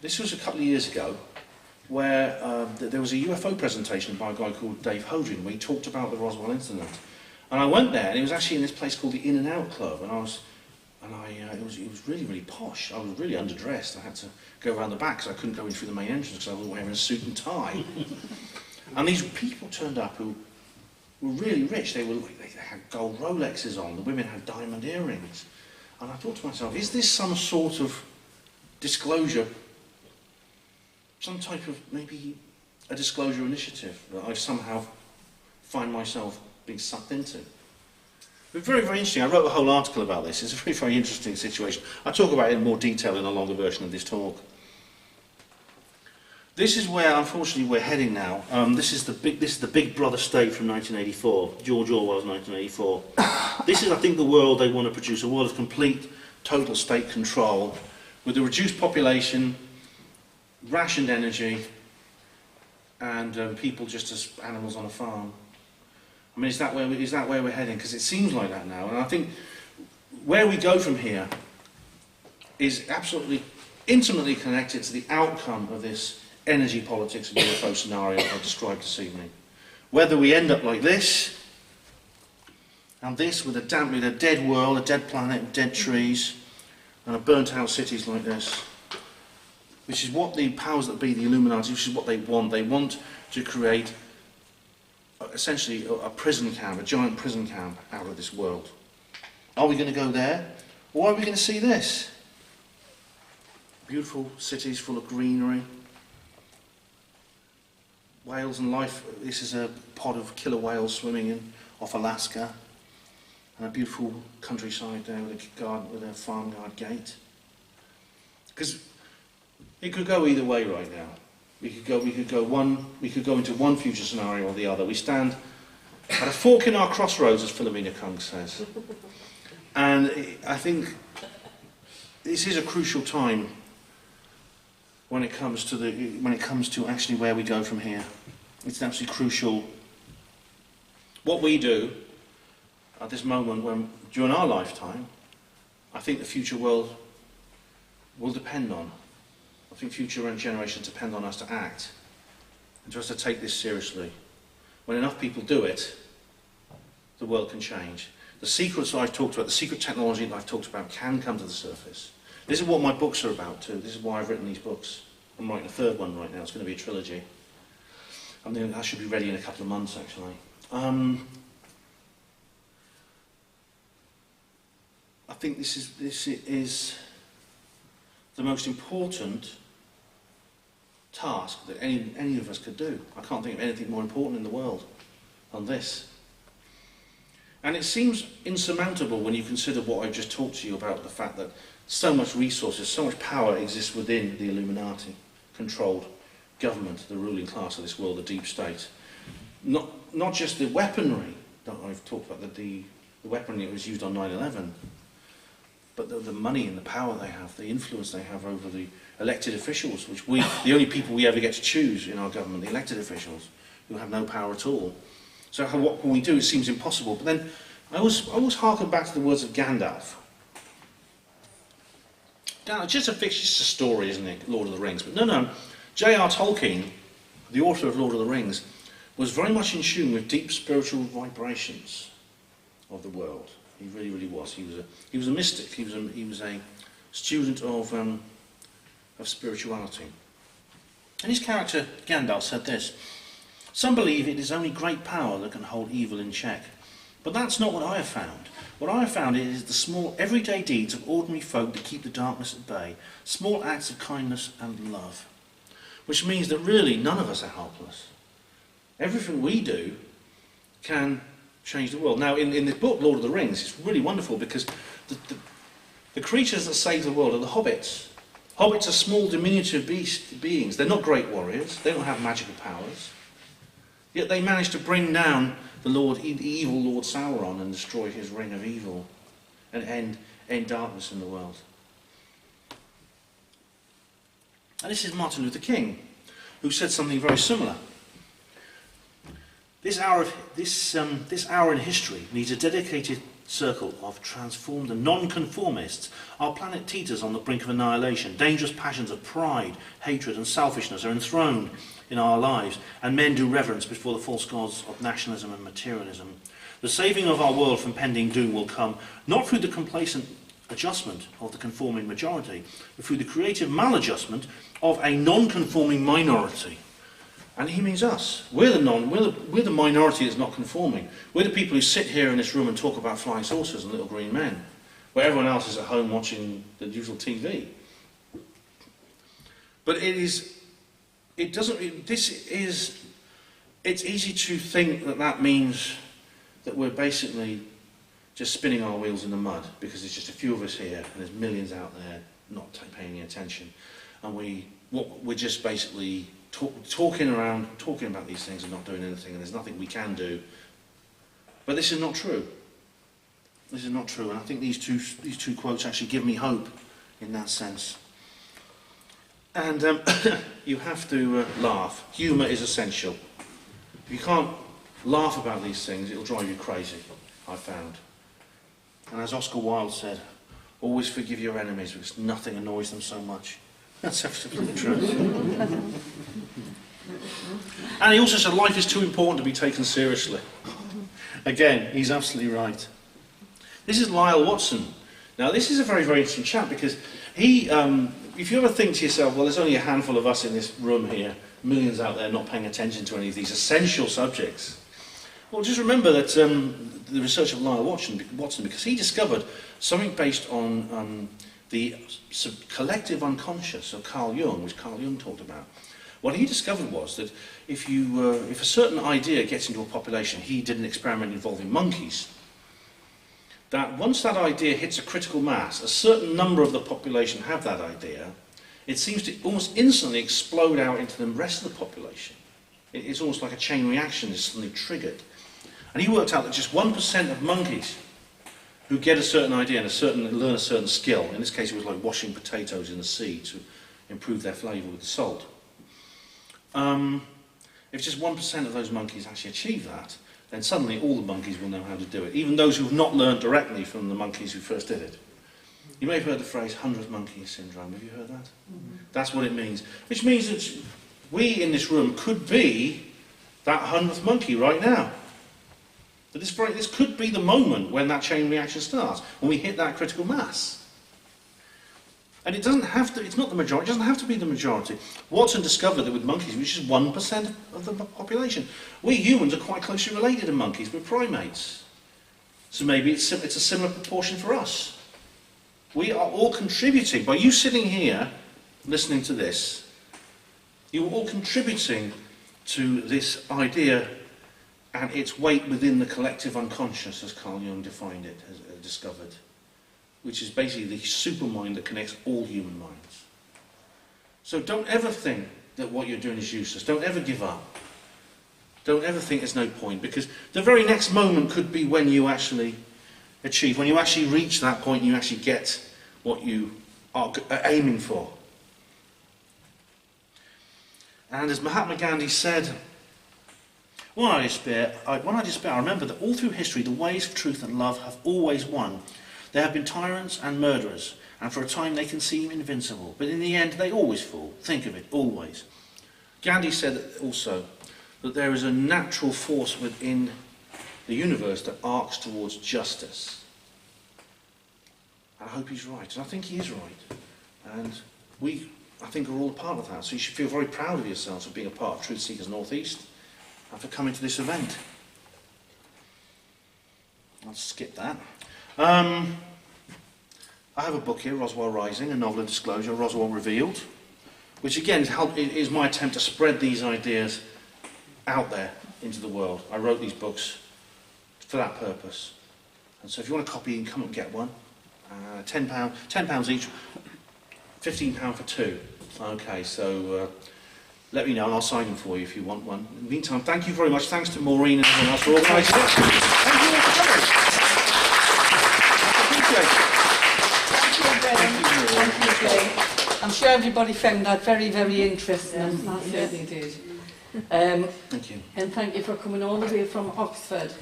Speaker 3: This was a couple of years ago, where there was a UFO presentation by a guy called Dave Hodrin, where he talked about the Roswell incident. And I went there, and it was actually in this place called the In and Out Club, and it was really, really posh. I was really underdressed. I had to go around the back because I couldn't go in through the main entrance because I was wearing a suit and tie. And these people turned up who were really rich. They had gold Rolexes on. The women had diamond earrings. And I thought to myself, is this some sort of disclosure? Some type of, maybe, a disclosure initiative that I somehow find myself being sucked into. It's very, very interesting. I wrote a whole article about this. It's a very, very interesting situation. I'll talk about it in more detail in a longer version of this talk. This is where, unfortunately, we're heading now. This is the Big Brother state from 1984, George Orwell's 1984. This is, I think, the world they want to produce, a world of complete, total state control, with a reduced population, rationed energy, and people just as animals on a farm. I mean, is that where we're heading? Because it seems like that now. And I think where we go from here is absolutely intimately connected to the outcome of this energy politics and UFO scenario I described this evening. Whether we end up like this, and this with a dead world, a dead planet, dead trees, and a burnt-out cities like this, which is what the powers that be, the Illuminati, which is what they want. They want to create essentially a prison camp, a giant prison camp out of this world. Are we going to go there? Or are we going to see this? Beautiful cities full of greenery. Whales and life. This is a pod of killer whales swimming off Alaska. And a beautiful countryside there with a garden, with a farmyard gate. Because it could go either way right now. We could go into one future scenario or the other. We stand at a fork in our crossroads, as Philomena Kung says. And I think this is a crucial time when it comes to actually where we go from here. It's absolutely crucial. What we do at this moment, during our lifetime, I think the future world will depend on. I think future generations depend on us to act and for us to take this seriously. When enough people do it, the world can change. The secrets that I've talked about, the secret technology that I've talked about can come to the surface. This is what my books are about too. This is why I've written these books. I'm writing a third one right now. It's going to be a trilogy. I should be ready in a couple of months actually. I think this is the most important task that any of us could do. I can't think of anything more important in the world on this. And it seems insurmountable when you consider what I've just talked to you about, the fact that so much resources, so much power exists within the Illuminati-controlled government, the ruling class of this world, the deep state. Not just the weaponry that I've talked about, the weaponry that was used on 9/11, but the money and the power they have, the influence they have over the elected officials, which the only people we ever get to choose in our government, the elected officials, who have no power at all. So what can we do? It seems impossible. But then I always harken back to the words of Gandalf. It's just a story, isn't it? Lord of the Rings. But no. J.R. Tolkien, the author of Lord of the Rings, was very much in tune with deep spiritual vibrations of the world. He really, really was. He was a mystic. He was a student of spirituality. And his character Gandalf said this: "Some believe it is only great power that can hold evil in check. But that's not what I have found. What I have found is the small, everyday deeds of ordinary folk that keep the darkness at bay, small acts of kindness and love." Which means that really none of us are helpless. Everything we do can change the world. Now, in the book Lord of the Rings, it's really wonderful because the creatures that save the world are the hobbits. Hobbits are small, diminutive beings. They're not great warriors. They don't have magical powers. Yet they manage to bring down the evil Lord Sauron and destroy his ring of evil and end darkness in the world. And this is Martin Luther King, who said something very similar. This hour in history needs a dedicated circle of transformed and non-conformists. Our planet teeters on the brink of annihilation. Dangerous passions of pride, hatred and selfishness are enthroned in our lives, and men do reverence before the false gods of nationalism and materialism. The saving of our world from pending doom will come not through the complacent adjustment of the conforming majority, but through the creative maladjustment of a non-conforming minority. And he means us. We're the minority that's not conforming. We're the people who sit here in this room and talk about flying saucers and little green men, where everyone else is at home watching the usual TV. But it's easy to think that means that we're basically just spinning our wheels in the mud because there's just a few of us here and there's millions out there not paying any attention, and we're just basically talking about these things and not doing anything, and there's nothing we can do. But this is not true. This is not true, and I think these two quotes actually give me hope in that sense. And you have to laugh. Humour is essential. If you can't laugh about these things, it'll drive you crazy, I've found. And as Oscar Wilde said, always forgive your enemies because nothing annoys them so much. That's absolutely true. And he also said life is too important to be taken seriously. Again, he's absolutely right. This is Lyle Watson. Now this is a very, very interesting chap because he, if you ever think to yourself, well, there's only a handful of us in this room here, millions out there not paying attention to any of these essential subjects. Well, just remember that the research of Lyle Watson, because he discovered something based on the collective unconscious of Carl Jung, which Carl Jung talked about. What he discovered was that if a certain idea gets into a population, he did an experiment involving monkeys, that once that idea hits a critical mass, a certain number of the population have that idea, it seems to almost instantly explode out into the rest of the population. It's almost like a chain reaction is suddenly triggered. And he worked out that just 1% of monkeys who get a certain idea and learn a certain skill, in this case it was like washing potatoes in the sea to improve their flavour with the salt. If just 1% of those monkeys actually achieve that, then suddenly all the monkeys will know how to do it, even those who have not learned directly from the monkeys who first did it. You may have heard the phrase 100 monkey syndrome. Have you heard that? Mm-hmm. That's what it means. Which means that we in this room could be that 100th monkey right now. That this could be the moment when that chain reaction starts, when we hit that critical mass. And it doesn't have to, it's not the majority, it doesn't have to be the majority. Watson discovered that with monkeys, which is 1% of the population, we humans are quite closely related to monkeys, we're primates. So maybe it's a similar proportion for us. We are all contributing, by you sitting here, listening to this, you're all contributing to this idea and its weight within the collective unconscious, as Carl Jung defined it, has discovered, which is basically the supermind that connects all human minds. So don't ever think that what you're doing is useless. Don't ever give up. Don't ever think there's no point, because the very next moment could be when you actually achieve, when you actually reach that point and you actually get what you are aiming for. And as Mahatma Gandhi said, when I despair, I remember that all through history the ways of truth and love have always won. There have been tyrants and murderers, and for a time they can seem invincible, but in the end they always fall. Think of it, always. Gandhi said also that there is a natural force within the universe that arcs towards justice. And I hope he's right, and I think he is right. And we, I think, are all a part of that. So you should feel very proud of yourselves for being a part of Truth Seekers North East and for coming to this event. I'll skip that. I have a book here, Roswell Rising, a novel of disclosure, Roswell Revealed, which again is my attempt to spread these ideas out there into the world. I wrote these books for that purpose. And so if you want a copy, you can come and get one. £10 each, £15 for two. Okay, so let me know and I'll sign them for you if you want one. In the meantime, thank you very much. Thanks to Maureen and everyone else for organising it. Thank you all for coming.
Speaker 2: Thank you, Jay. I'm sure everybody found that very, very interesting.
Speaker 4: Yes, I certainly did.
Speaker 3: Thank you.
Speaker 2: And thank you for coming all the way from Oxford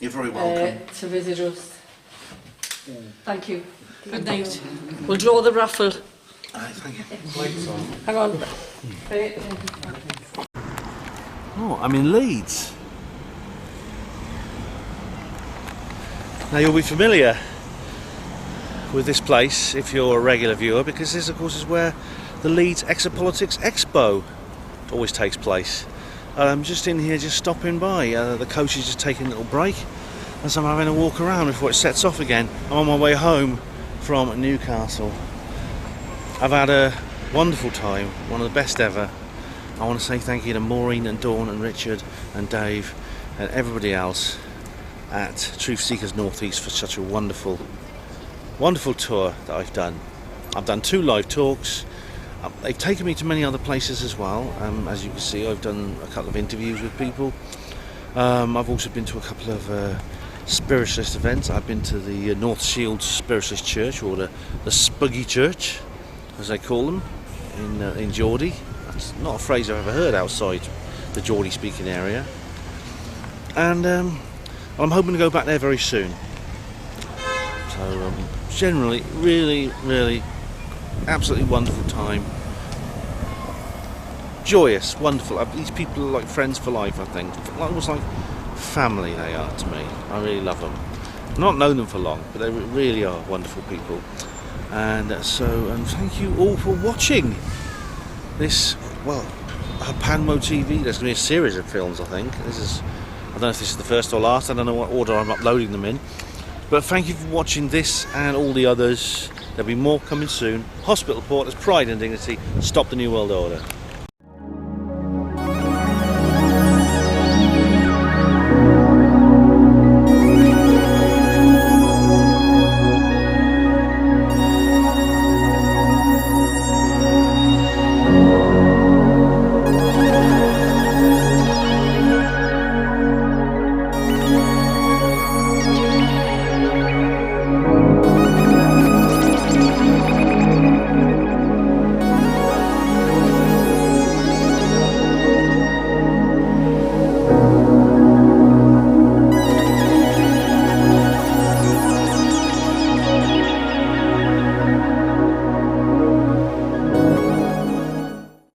Speaker 3: You're very welcome.
Speaker 2: to visit us. Thank you. Good night. We'll draw the raffle.
Speaker 3: Thank you.
Speaker 2: Hang on.
Speaker 1: Oh, I'm in Leeds. Now you'll be familiar with this place if you're a regular viewer, because this of course is where the Leeds Exopolitics Expo always takes place. I'm just in here, just stopping by. The coach is just taking a little break, and so I'm having a walk around before it sets off again. I'm on my way home from Newcastle. I've had a wonderful time, one of the best ever. I want to say thank you to Maureen and Dawn and Richard and Dave and everybody else at Truth Seekers North East for such a wonderful tour that I've done. I've done 2 live talks. They've taken me to many other places as well. As you can see, I've done a couple of interviews with people. I've also been to a couple of spiritualist events. I've been to the North Shields Spiritualist Church, or the Spuggy Church, as they call them, in Geordie. That's not a phrase I've ever heard outside the Geordie speaking area. And I'm hoping to go back there very soon. So generally, really absolutely wonderful time. Joyous, wonderful. These people are like friends for life, I think. Almost like family they are to me. I really love them. I've not known them for long, but they really are wonderful people. And thank you all for watching this, Panmo TV. There's going to be a series of films, I think. I don't know if this is the first or last. I don't know what order I'm uploading them in. But thank you for watching this and all the others. There'll be more coming soon. Hospital Porters, Pride and Dignity, Stop the New World Order.